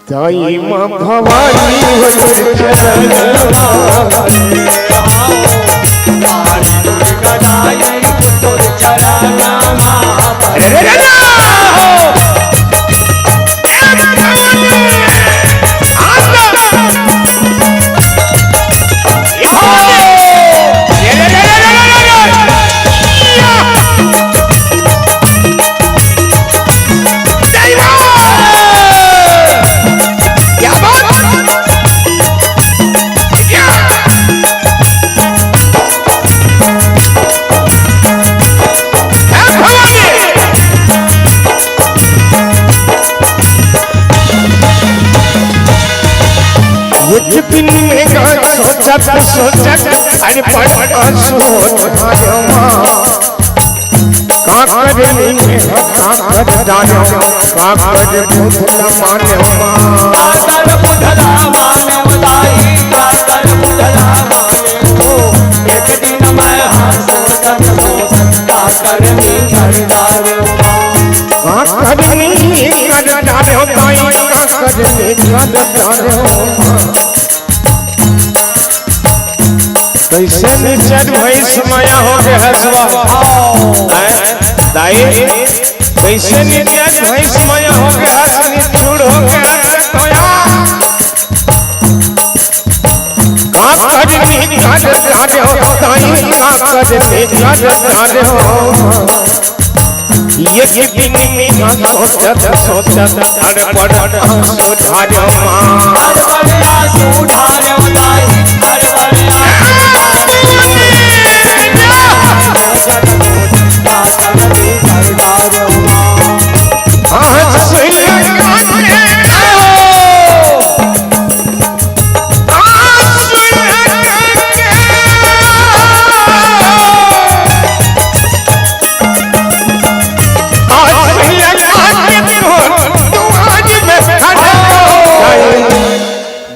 दाई मां भवानी हो चरण सोचत अरे पड़ सोच काकर में काकर जानो काकर बुधला मानो काकर बुधला मानो दाई काकर बुधला मानो एक दिन मैं हंसत काकर में करदारो काकर में करदारो दाई काकर में करदारो कैसे निचर भाई समय हो गए हसवा दाई कैसे निचर भाई समय हो गए हस निचुड़ हो गए हसया काकर में करदारो दाई काकर में करदारो ये दिन में सोचत सोचत अड़ पड़ सोधारो मां अड़ बड़ा सुधारो दाई अड़ बड़ा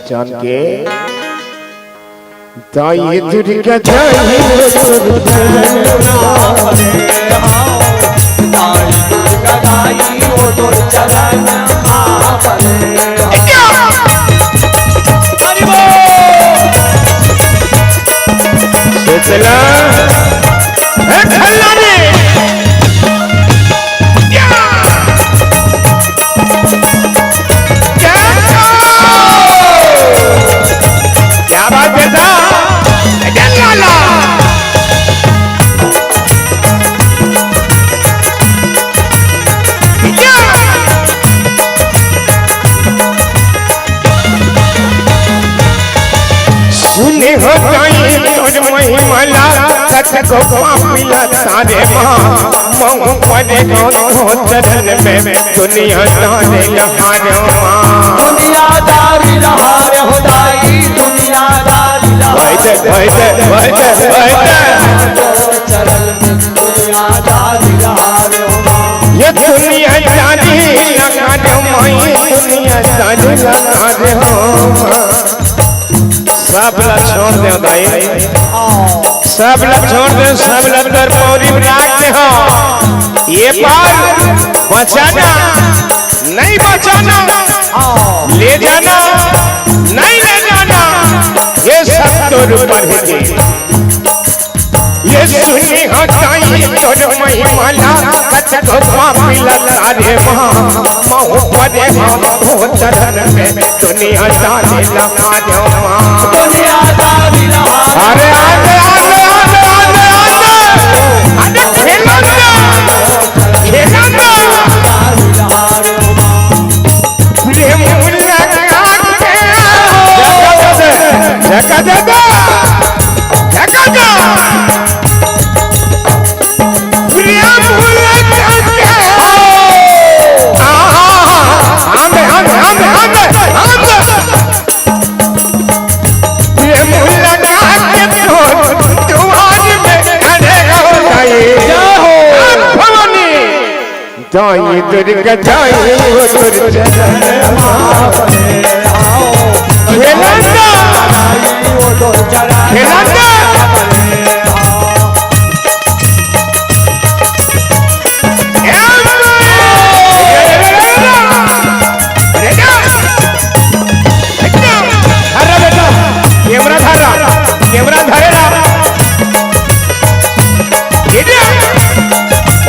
जान के दाई दुर्गा दाई दुर्गा दाई वो तो चरण चला क्या बात बेटा सुने हो जाए तोर महिमा कच को मिला तारे माँ मऊ पड़े गाँव चरण में दुनिया जाने लहारे माँ दुनियादारी लहार हो दाई दुनियादारी चरण में दुनियादारी लहार हो ये दुनिया जाने लहारे माई दुनिया जाने लहारे हो सब लग छोड़ दे दाई सब लग छोड़ दे सब लग दर पौरी राख दे हो ये पार बचाना नहीं बचाना ले जाना नहीं ले जाना ये सब तोर ऊपर है ये सुनी हटाई तोर महिमाला कच को मिला तारे माँ मऊ पड़े हो चरण में दुनिया जाने लगा दे माँ दुनियादारी लहार अरे आगे आगे आगे आगे आगे खेलना खेलना प्रेम लगा के जगा जगा जगा जगा प्रेम लगा के आंधे आंधे आंधे आंधे आंधे प्रेम लगा के तू आज में खड़े हो गए भवानी जाई दुर्गा जाई वो दुर्गा खेलना खेलना कैमरा धारा कैमरा धरेला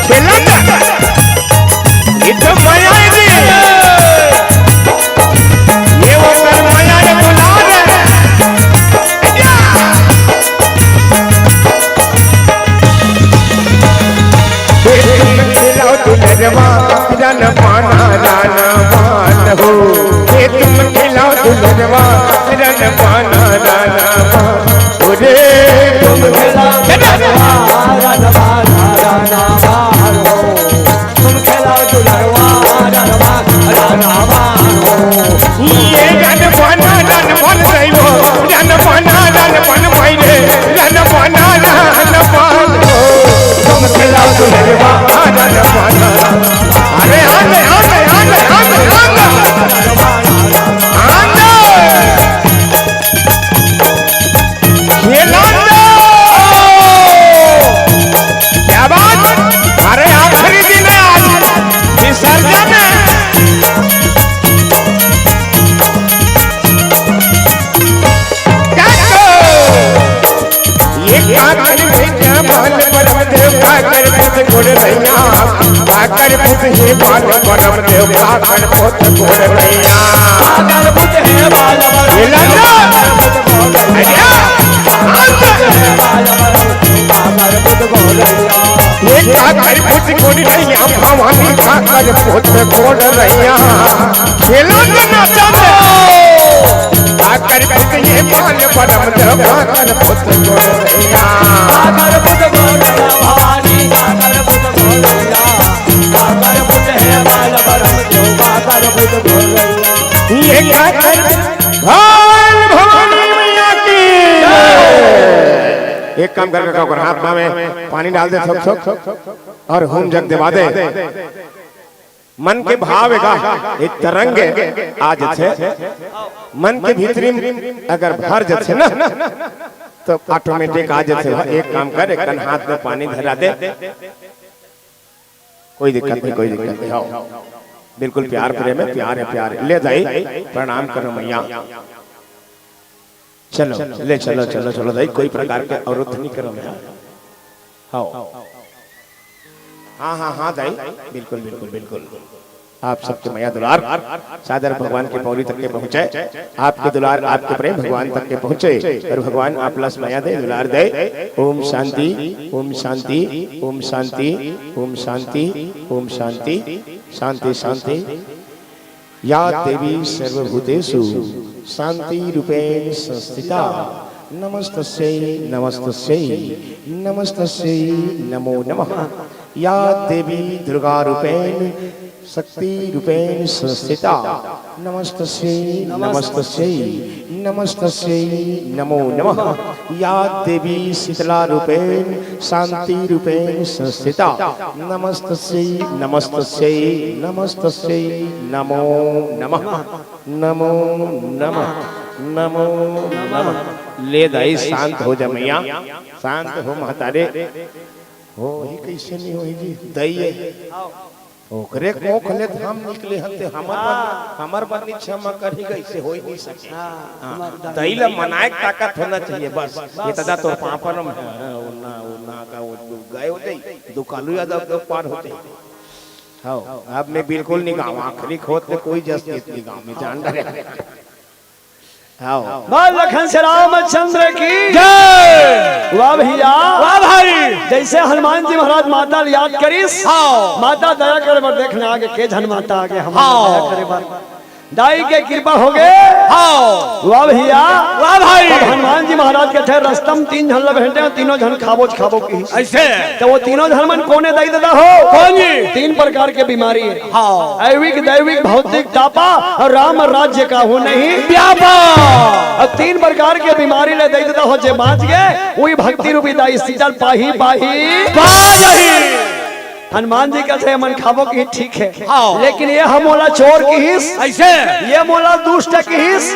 खेलना ये तो माया है ये वो कर माया ने बुला दे खिलाओ दुल्हनवा रन पाना राना मान हो ये तुम खिलाओ दुल्हनवा रन पाना राना मान रे तुम खिलाओ दुल्हनवा तुम खिलाओ दुल्हनवा ये रन पाना रन मन रहियो रन पाना रन मन भइले रन पाना रन पान तुम खिलाओ दुल्हनवा रन पाना अरे आने आने आने आने आने आने खेलना क्या बात अरे आखिरी दिन है आज विसर्जन है ये काकर भेजा मान परम देव काकर पुत गोड़ रैया काकर पुत हे मान परम देव काकर पुत गोड़ रैया काकर पुत है बाल खेलना अरे ये काकर पुत गोड़ रैया भवानी काकर पुत गोड़ रैया खेलना ना चाहते काकर पुत ये मान परम देव काकर पुत गोड़ रैया काकर पुत गोरैया भवानी काकर पुत गोरैया काकर पुत है बाल परम देव काकर पुत गोरैया ये काकर भाल भवानी मैया की एक काम करके कहो हाथ में पानी डाल दे थोक थोक और होम जग दिवा दे मन के भाव का एक तरंग आज छे मन के भीतरी अगर भर जथे ना तो ऑटोमेटिक आ जाते एक काम कर एक हाथ में पानी धरा दे कोई दिक्कत नहीं कोई दिक्कत नहीं आओ बिल्कुल प्यार प्रेम है प्यार ले जाई प्रणाम करो मैया चलो ले चलो चलो चलो दाई कोई प्रकार के अवरोध नहीं करो मैया आओ हाँ हाँ हाँ दाई बिल्कुल बिल्कुल बिल्कुल आप सबके मैया दुलार सादर भगवान के पौरी तक के पहुंचे आपके दुलार आपके प्रेम भगवान तक के पहुंचे और भगवान आप लस मैया दे दुलार दे ओम शांति ओम शांति ओम शांति ओम शांति ओम शांति शांति शांति या देवी सर्वभूतेषु शांति रूपेण संस्थिता नमस्तस्यै नमस्तस्यै नमस्तस्यै नमो नमः। या देवी दुर्गा रूपेण शक्ति रूपेण संस्थिता नमस्तस्यै नमस्तस्यै नमस्तस्यै नमो नमः। या देवी शीतला रूपेण शांति रूपेण संस्थिता नमस्तस्यै नमस्तस्यै नमस्तस्यै नमो नमः। नमो नमः नमो नमः। ले दाई शांत हो जा मैया, शांत हो महतारे। हो ही कैसे नहीं होई जी दइए ओकरे को खले हम निकले हते हमर पर क्षमा करी कैसे होई नहीं सके। दइला मनाए ताकत होना चाहिए बस। ये तदा तो पापरम है उना का वो गए होते दुकालू यादव तो पार होते। हां अब मैं बिल्कुल नहीं गाँव आखिरी खोद में कोई जस्टिस नहीं गाँव में जान रहे। बोल लखन से रामचंद्र की जय। वाह भैया वाह भाई। जैसे हनुमान जी महाराज माता याद करीस, माता दया करे बर देखना आगे के जन माता आगे हम दया करे बर दाई के कृपा हो गए। वाह भैया वाह भाई। हनुमान जी महाराज के थे रस्तम 3 जन भेंटे तीनों जन खाबो की ऐसे तो वो तीनों जन मन कोने दाई दादा हो कौन जी? 3 प्रकार के बीमारी है। ऐविक दैविक भौतिक तापा और राम राज्य का हो नहीं व्यापा। अब 3 प्रकार के बीमारी ले दाई दादा हो जे बाँच गए वही भक्ति रूपी दाई शीतल पाही हनुमान जी का थे मन खाबो की ठीक है, लेकिन ये हम मोला चोर की हिस ऐसे ये मोला दुष्ट की हिस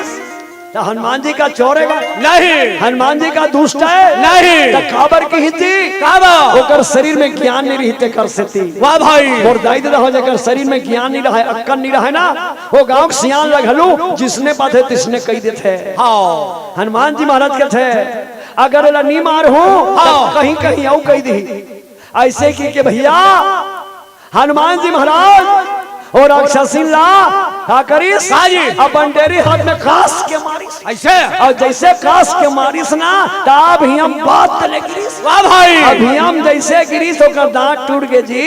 तो हनुमान जी का चोर है नहीं, हनुमान जी का दुष्ट है नहीं तो काबर की हिती काबर शरीर में ज्ञान नहीं रहते कर सकती। वाह भाई और दाई दादा हो जाकर शरीर में ज्ञान नहीं रहा है अक्कल नहीं रहा है ना वो गाँव सियान लगलू जिसने पाते तिसने कही देते। हनुमान जी महाराज के थे अगर नहीं मार हो कहीं कहीं आओ कही दी ऐसे की भैया हनुमान जी महाराज और राक्षसीन ला करीस अपन डेरी हाथ में कास के मारिस ऐसे और जैसे कास के मारिस ना तब ही हम बात चले गिरीस। वाह भाई अभी हम जैसे गिरीस होकर दांत टूट गए जी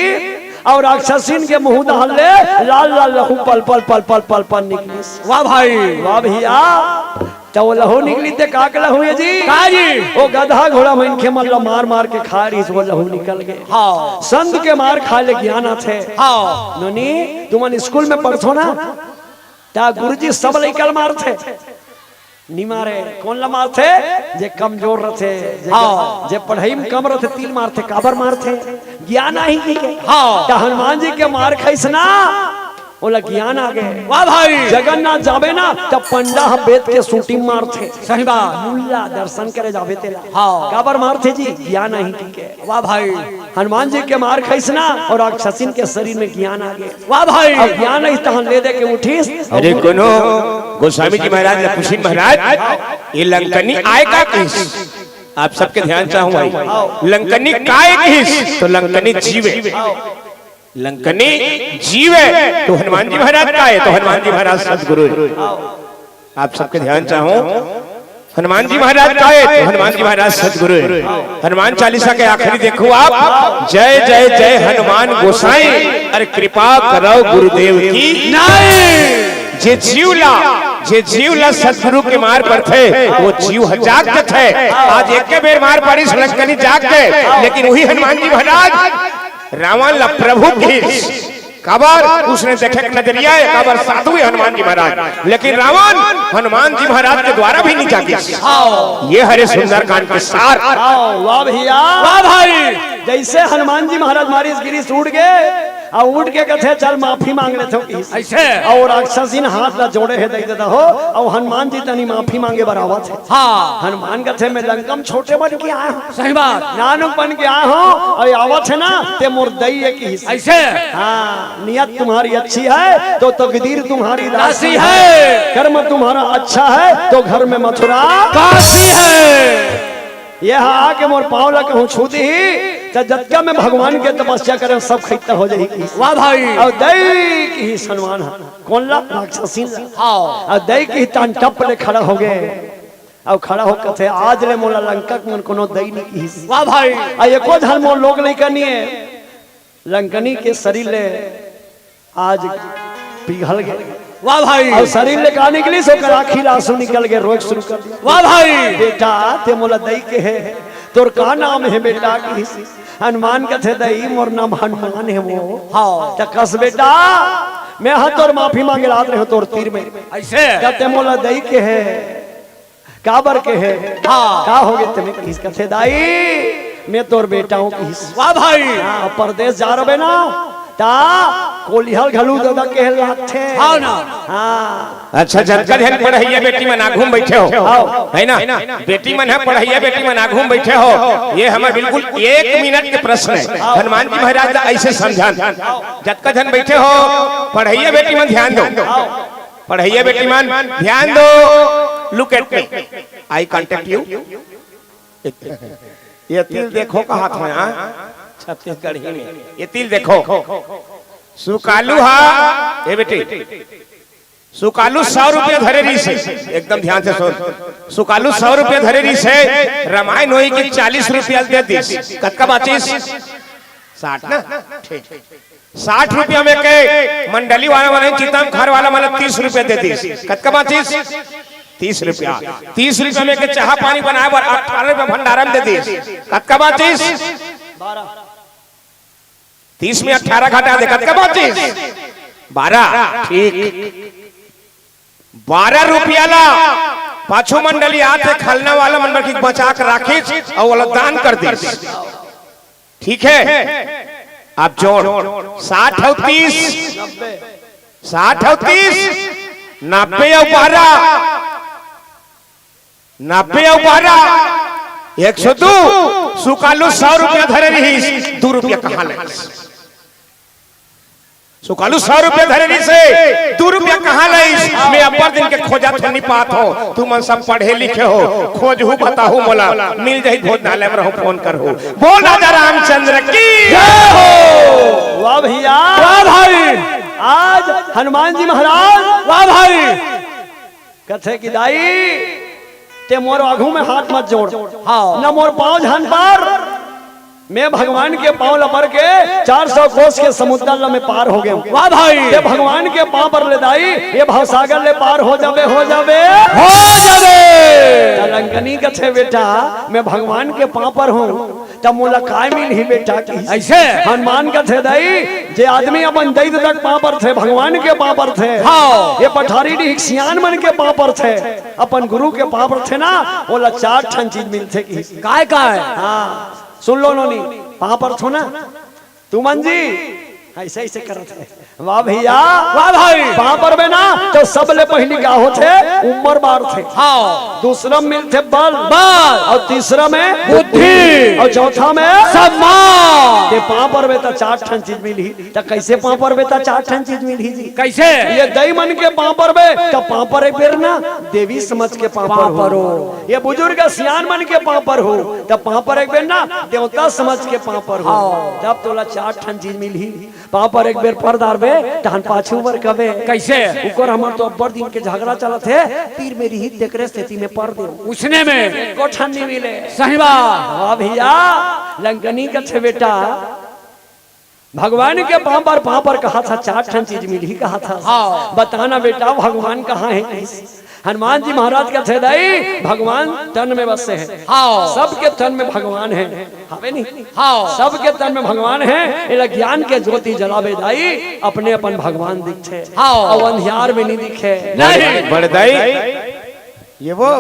और राक्षसीन के मुंह दहल ले लाल लाल लहू पल पल पल पल पल पल निकलिस। वाह भाई वाह भैया तो वो लहू निकली थे काक लहू है जी वो गधा घोड़ा में इनके मतलब मार मार के खा रही वो लहू निकल गए। संत के मार खा ले ज्ञान थे। ननी तुम स्कूल में पढ़ो ना ता गुरुजी सब लेकर मार थे नहीं मारे कौन ला मार थे जे कमजोर रहे जे पढ़ाई में कम रहे तीन मार थे काबर मार थे ज्ञान आई हनुमान जी के मार खाइसना बोला ज्ञान आ गए। वाह भाई जगन्नाथ जाबे ना तब पंडा वेद के शूटिंग मार थे सही बात मुल्ला दर्शन करे जाबे तेला काबर मार थे जी ज्ञान आई ठीक है। वाह भाई हनुमान जी के मार खाइसना और राक्षसीन के शरीर में ज्ञान आ गए। वाह भाई अब ज्ञान आई तहन ले दे के उठीस। अरे कोनो गोस्वामी जी महाराज ने पूछी महाराज ये लंकनी आए का किस आप सबके ध्यान चाहूँ भाई लंकनी काय किस तो लंकनी जीवे लंकनी जीव है तो हनुमान जी महाराज का है तो हनुमान जी महाराज सदगुरु है। आप सबके ध्यान चाहूं हनुमान जी महाराज का है तो हनुमान जी महाराज सदगुरु है। हनुमान चालीसा के आखिरी देखो आप जय जय जय हनुमान गोसाई अरे कृपा करो गुरुदेव की नाई। जे जीवला सदगुरु के मार पर थे वो जीव जागते थे आज एक के बेर मार पड़ी लंकनी जाग गए लेकिन वही हनुमान जी महाराज रावण ला प्रभु की काबर उसने देखे नजरिया है काबर साधु है हनुमान जी महाराज लेकिन रावण हनुमान जी महाराज के द्वारा भी नहीं जागे। ये हरे सुंदर कांड के सार। वाह भैया वाह भाई जैसे हनुमान जी महाराज मारी गिरीश उड़ गए और उठ के कहते चल माफी मांग रहे थे ऐसे और राक्षसीन हाथ ला जोड़े है दे देता हो और हनुमान जी तनी माफी मांगे बराबर थे। हनुमान कहते मैं लंकम छोटे बन के आया हूँ सही बात नानक बन के आया हूँ और आवत है ना ते मोर दई की ऐसे नियत तुम्हारी अच्छी है तो तकदीर तुम्हारी दासी है कर्म तुम्हारा अच्छा है तो घर में मथुरा काशी है। यह आके मोर पाँव लग कहूँ छू दी जटका में भगवान के तपस्या करें सब खैता हो जाएगी। वाह भाई और दई की ही सन्मान है कौन ला राक्षसीन और दई की तान टप ले खड़ा हो गए और खड़ा होकर थे आज ले मोला लंका मन कोनो दई नहीं की। वाह भाई एको धर्म मोर लोग नहीं करनी है लंकनी के शरीर ले आज पिघल गए वाह भाई और शरीर ले कहा निकली सो कर आखिर आंसू निकल गए रोक शुरू कर दिया। वाह भाई बेटा ते मोला दई के है तोर का नाम है बेटा की हनुमान का थे दई मोर नाम हनुमान है वो। हाँ त कस बेटा मैं हाँ तोर माफी मांगे रात रहे तोर तीर में ऐसे कहते मोला दई के है काबर के है हाँ का हो गए तुम्हें किस कथे दाई मैं तोर बेटा हूँ किस वाह भाई हाँ परदेश जा रहे ना ता कोलिहल घलू दादा कहल थे हाँ ना हाँ अच्छा झटका ध्यान पढ़ैया बेटी में ना घूम बैठे हो है ना बेटी मन है पढ़ैया बेटी में ना घूम बैठे हो ये हमें बिल्कुल 1 मिनट के प्रश्न है हनुमान जी महाराज ऐसे समझान झटका ध्यान बैठे हो पढ़ैया बेटी में ध्यान दो पढ़ैया बेटी मन ध्यान दो look at me eye contact you ये तिल देखो का हाथ में छत्तीसगढ़ी में ये तिल देखो सुकालू हा ये बेटी सुकालू 100 रुपया धरेरी से एकदम ध्यान से सुन सुकालू 100 रुपया धरेरी से रामायण होई की 40 रुपया दे दी कतका बाचिस 60 ना ठीक 60 रुपया में के मंडली वाला वाला चितम खार वाला मतलब 30 रुपया दे दी कतका बाचिस 30 रुपया 30 रुपया में के चाह पानी बनाए पर 18 रुपया भंडारा में दे दी कतका बाचिस 30 में 18 घटा दे कतका बाचिस 12 ठीक 12 रुपया ला पाछू मंडली आते खलना वाला मंडल की बचा कर राखी और वाला दान कर दी ठीक है आप जोड़ 60 और 30 60 और 30 90 और 12 90 और 12 102 सुकालू 100 रुपया धरे रही 2 रुपया कहाँ ले सुकालू 100 रुपया धरे रही से 2 रुपया कहाँ ले मैं अब्बर दिन के खोजा तो नहीं पात हो तुम मन सब पढ़े लिखे हो खोज हूँ बताहू मोला मिल जाही भोज डाले में रहो फोन कर हो बोल राजा रामचंद्र की जय हो। वाह भैया वाह भाई आज हनुमान जी महाराज वाह भाई कथे की दाई ते मोर आघू में हाथ मत जोड़ हाँ न मोर पांव झान पर मैं भगवान के पांव लपर के 400 कोस के समुद्र में पार हो गया वाह भाई ये भगवान के पांव पर ले दाई ये भवसागर ले पार हो जावे लंकनी कथे बेटा मैं भगवान के पांव पर हूँ तब मोला काय मिल ही बेटा की ऐसे हनुमान का थे दाई जे आदमी अपन दैत तक पांव पर थे भगवान के पांव पर थे हाँ ये पठारी डी सियान मन के पांव पर थे अपन गुरु के पांव पर थे ना बोला 4 ठन चीज मिलते की काय हाँ सुन लो नोनी वहां पर छो ना तुमन जी ऐसे ऐसे करते हैं वाह भैया वाह भाई वहां पर में ना तो सबले पहली का होते उम्र बार थे हाँ दूसरा मिलते बल और तीसरा में बुद्धि और चौथा में सम्मान ते पांव पर बेटा 4 ठन चीज मिली तो कैसे पांव पर बेटा 4 ठन चीज मिली जी कैसे ये दई मन के पांव पर बे तो पांव पर एक बेर ना देवी समझ के पांव पर हो ये बुजुर्ग सियान मन के पांव पर हो तब पांव पर एक बेर ना देवता समझ के पांव पर हो जब तोला 4 ठन चीज मिली पांव पर एक बेर परदार बे तहन पाछू बर कबे कैसे ऊपर हमर तो अब्बर दिन के झगड़ा चलत है तीर मेरी ही देखरे स्थिति में पर दे उसने में कोठन नहीं मिले सही बात वाह भैया लंकनी का छे बेटा भगवान के पांव पर कहा था 4 ठन चीज मिली कहा था हाँ बताना बेटा भगवान कहाँ है हनुमान जी महाराज का थे दाई भगवान तन में बसे है हाँ सबके तन में भगवान है हमें नहीं हाँ सबके तन में भगवान है इला ज्ञान के ज्योति जलावे दाई अपने अपन भगवान दिखे हाँ और अंधियार में नहीं दिखे नहीं बड़े दाई ये वो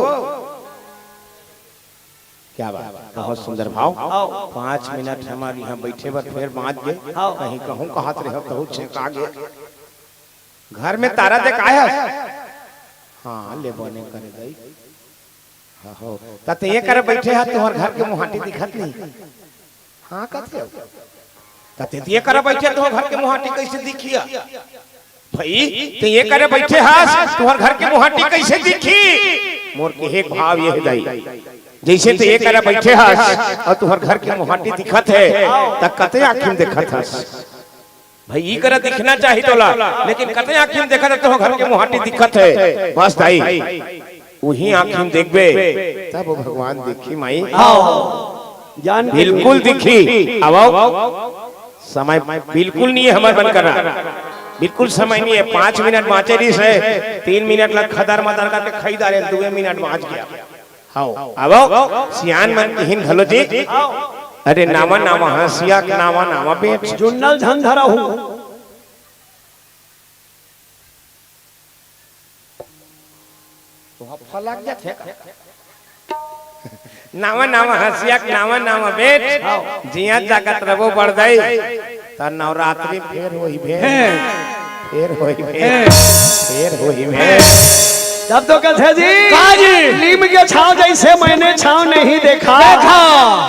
क्या बात बहुत सुंदर भाव 5 मिनट हमारे यहाँ बैठे बात फिर बाँच गए कहीं कहूँ कहत रहे कहूँ छेका गए घर में तारा देख आया हाँ ले बोने करे दाई हाँ हो तत ये करे बैठे है तुम्हार घर के मुहाटी दिखत नहीं हाँ कहते हो तत ये करे बैठे तुम्हार घर के मुहाटी कैसे दिखिया भाई तो ये करे बैठे हास तुम्हार घर के मुहाटी कैसे दिखी मोर के एक भाव ये दाई जैसे तो ये करे बैठे हास और तुम्हार घर के मुहाटी दिखत है तक कते आँखिन देखत हास भाई ये करे दिखना चाहिए तोला लेकिन कते आँखिन देखत है तो घर के मुहाटी दिखत है बस दाई वही आँखिन देखबे तब वो भगवान दिखी माई जान बिल्कुल दिखी अब समय बिल्कुल नहीं है हमारे बन करना बिल्कुल समय नहीं है, 5 मिनट बाँचे रही से 3 मिनट लग खदर मदर करके खरीदा रहे 2 मिनट बाँच गया। हाँ अब सियान मन हिन घलो जी अरे नामा नामा हंसिया के नामा नामा पेट जुन्नल झंझरा हूँ नामा नामा हंसिया के नामा नामा बेट जिया जागत रबो बढ़ गई त नवरात्रि फेर होई भेर फेर होई भेर फेर होई भेर। तब तो कहते जी नीम के छाव जैसे मैंने छाव नहीं देखा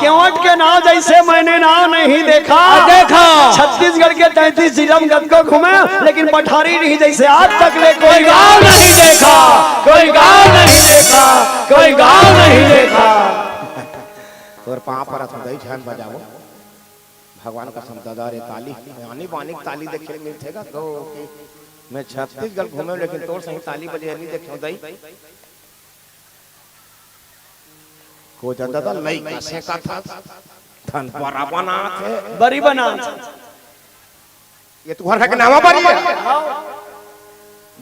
केवट के नाव जैसे मैंने नाव नहीं देखा छत्तीसगढ़ के 33 जिला में गद को घूमे लेकिन पठारी नहीं जैसे आज तक ले कोई गांव नहीं देखा कोई गांव नहीं देखा कोई गांव नहीं देखा। और पाँव पर हथौड़ी छान बजाओ भगवान का समदादा रे ताली यानी बानी ताली देखे मिलतेगा तो मैं छत्तीसगढ़ घूमे लेकिन तोर सही ताली बजे नहीं देखे दई को दादा लई कैसे का था धन बड़ा बना थे बड़ी बना ये तुम्हारा के नामा बड़ी है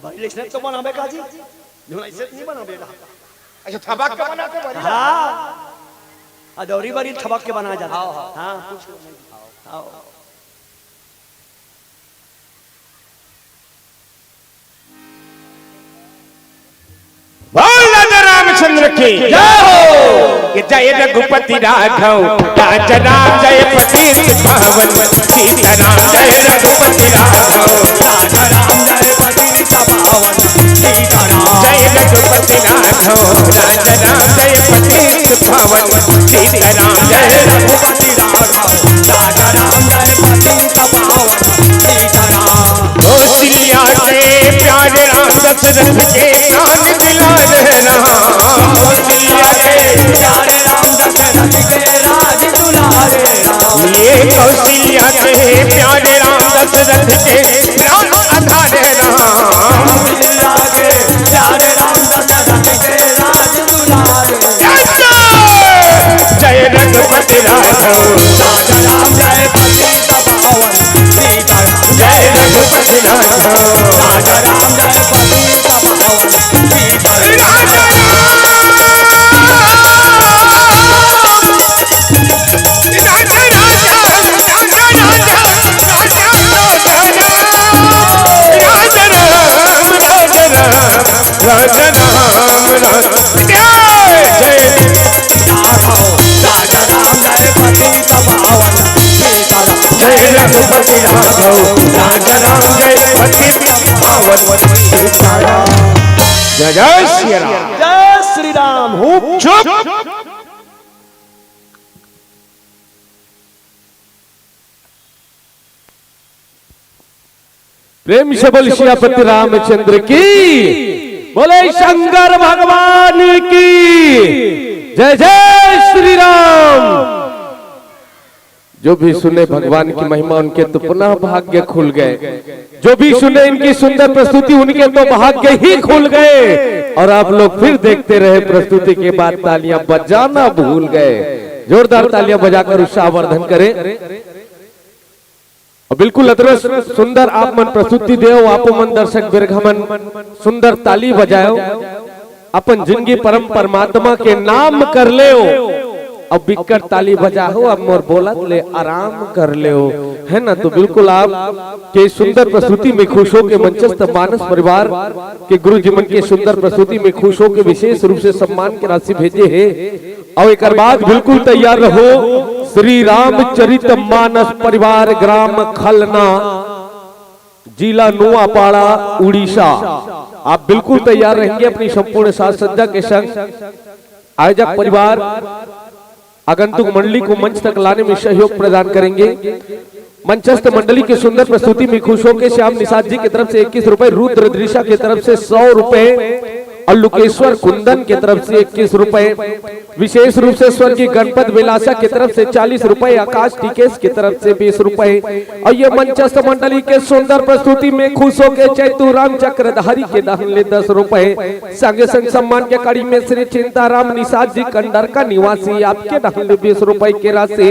बड़ी लिखने तो बनाबे काजी जो ऐसे नहीं बनाबे अच्छा थबाक के बनाते बड़ी हां अदौरी बड़ी थबाक के बना जाता हां आओ बोल राजा रामचंद्र की जय हो कि जय रघुपति राघव राजा राम जय पति पावन सीताराम जय रघुपति राघव राजा राम जय पति पावन सीताराम जय रघुपति राघव राजा राम जय पति पावन सीताराम जय रघुपति राघव राजा राम जय पति पावन सीताराम। कौशल्या के प्यारे राम दशरथ के प्राण दिला रहना कौशल्या के प्यारे राम दशरथ के राज दुलारे ये कौशल्या के प्यारे राम दशरथ के प्राण आधारे कौशल्या के प्यारे राम दशरथ के राज दुलारे जय रघुपति राघव राजा राम जय पति पावन सीताराम जय रघुपति राघव राजा राम जय पति पावन सीताराम राजा राम जय राजा राम जय पति पावन सीताराम जय रघुपति राघव राजा राम जय पति पावन सीताराम। जय जय श्री राम जय श्री राम हूँ चुप प्रेम से बोल सियापति रामचंद्र की बोले शंकर भगवान की जय जय श्री राम। जो भी सुने भगवान की महिमा उनके तो पुनः भाग्य खुल गए, जो भी सुने इनकी सुंदर प्रस्तुति उनके तो भाग्य ही खुल गए। और आप लोग फिर देखते रहे प्रस्तुति के बाद तालियां बजाना भूल गए। जोरदार तालियां बजाकर उत्साहवर्धन करें और बिल्कुल अदरस सुंदर आप मन प्रस्तुति देओ आपो मन दर्शक बिरघमन सुंदर ताली बजाओ अपन जिंदगी परम परमात्मा के नाम कर ले अब बिकट ताली बजाओ अब मोर बोलत ले आराम कर ले है ना। तो बिल्कुल आप के सुंदर प्रस्तुति में खुश हो के मंचस्थ मानस परिवार के गुरु जी मन के सुंदर प्रस्तुति में खुश हो के विशेष रूप से सम्मान की राशि भेजे है। और एक बाद बिल्कुल तैयार रहो श्री रामचरित मानस परिवार ग्राम खलना जिला नुआपाड़ा उड़ीसा। आप बिल्कुल तैयार रहेंगे अपनी संपूर्ण साज सज्जा के संग। आयोजक परिवार आगंतुक मंडली को मंच तक लाने में सहयोग प्रदान करेंगे। मंचस्थ मंडली की सुंदर प्रस्तुति में खुश होकर श्याम निषाद जी की तरफ से 21 रुपए, रुद्र दृशा की तरफ से 100 रुपए और लुकेश्वर कुंदन की तरफ से 21 रुपए, विशेष रूप से स्वर्गीय गणपत विलासा की तरफ से 40 रुपए, आकाश टिकेश की तरफ से 20 रुपए। और ये मंचस्थ मंडली के सुंदर प्रस्तुति में खुश होकर चैतु राम चक्रधारी के दाहले 10 रुपए, संगे संग सम्मान के कड़ी में श्री चिंताराम निषाद जी कंडर का निवासी आपके दाहले 20 रुपए की राशि,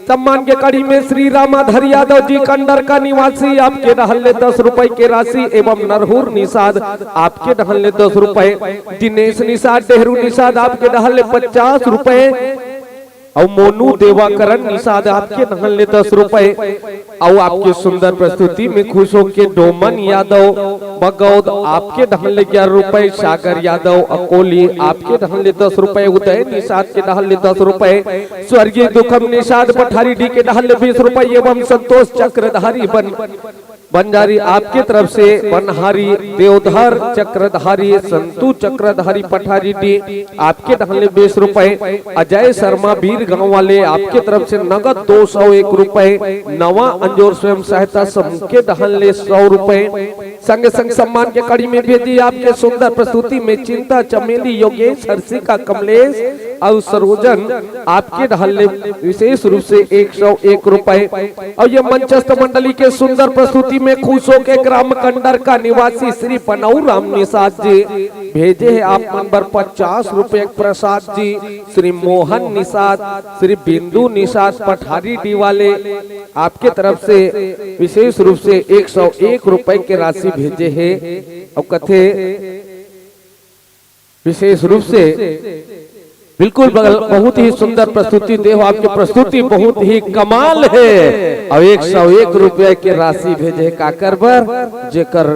सम्मान के कड़ी में श्री रामाधर यादव जी कंडर का निवासी आपके डहल्ले 10 रुपए की राशि एवं नरहुर निषाद आपके डहल्ले 10 रुपए, दिनेश निषाद डेहरू निषाद आपके डहल्ले 50 रुपए और मोनू देवाकरण निषाद आपके डहल्ले 10 रुपए। और आपकी सुंदर प्रस्तुति में खुश होकर डोमन यादव बगौद आपके डहल्ले 11 रुपए, सागर यादव अकोली आपके डहल्ले 10 रुपए, उदय निषाद के डहल्ले 10 रुपए, स्वर्गीय दुखम निषाद पठारी डी के डहल्ले 20 रुपए एवं संतोष चक्रधारी बंजारी आपके तरफ से बनहारी देवधर चक्रधारी संतु चक्रधारी पठारी डी आपके डहल्ले 20 रुपए, अजय शर्मा वीर गांव वाले आपके तरफ से नगद 201 रुपए, नवा अंजोर स्वयं सहायता समूह के डहल्ले 100 रुपए, संग संग सम्मान के कड़ी में भेजी आपके सुंदर प्रस्तुति में चिंता चमेली योगेश हर्षिका कमलेश और सरोजन आपके डहल्ले विशेष रूप से 101 रुपए। और ये मंचस्थ मंडली के सुंदर प्रस्तुति में खुश होकर ग्राम कंडर का निवासी श्री पनऊ राम निषाद जी भेजे है आप नंबर 50 रुपए प्रसाद जी, श्री मोहन निषाद श्री बिंदु निषाद पठारी डी वाले आपके तरफ से विशेष रूप से 101 रुपए की राशि भेजे है। और कथे विशेष रूप से बिल्कुल बहुत ही सुंदर प्रस्तुति देव, आपकी प्रस्तुति बहुत ही कमाल है। और 101 रुपए की राशि भेजे काकर बर जेकर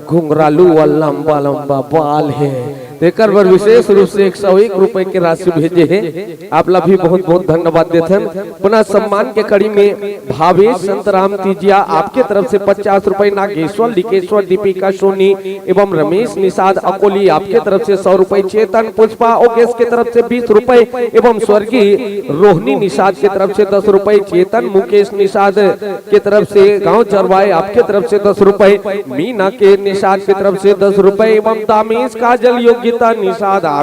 घुंघरालू व लंबा लंबा बाल है, तेकर बर विशेष रूप से 101 रुपए की राशि भेजे है। आप लोग भी बहुत बहुत धन्यवाद देते हैं। पुनः सम्मान के कड़ी में भावेश संतराम तीजिया आपके तरफ से 50 रुपए, नागेश्वर लिकेश्वर दीपिका सोनी एवं रमेश निषाद अकोली आपके तरफ से 100 रुपए, चेतन पुष्पा ओगेश के तरफ से 20 रुपए एवं स्वर्गीय रोहिणी निषाद की तरफ से 10 रुपए, चेतन मुकेश निषाद की तरफ से गांव चरवाए आपके तरफ से 10 रुपए, मीना के निषाद की तरफ से 10 रुपए एवं दामेश काजल योग्यता निषाद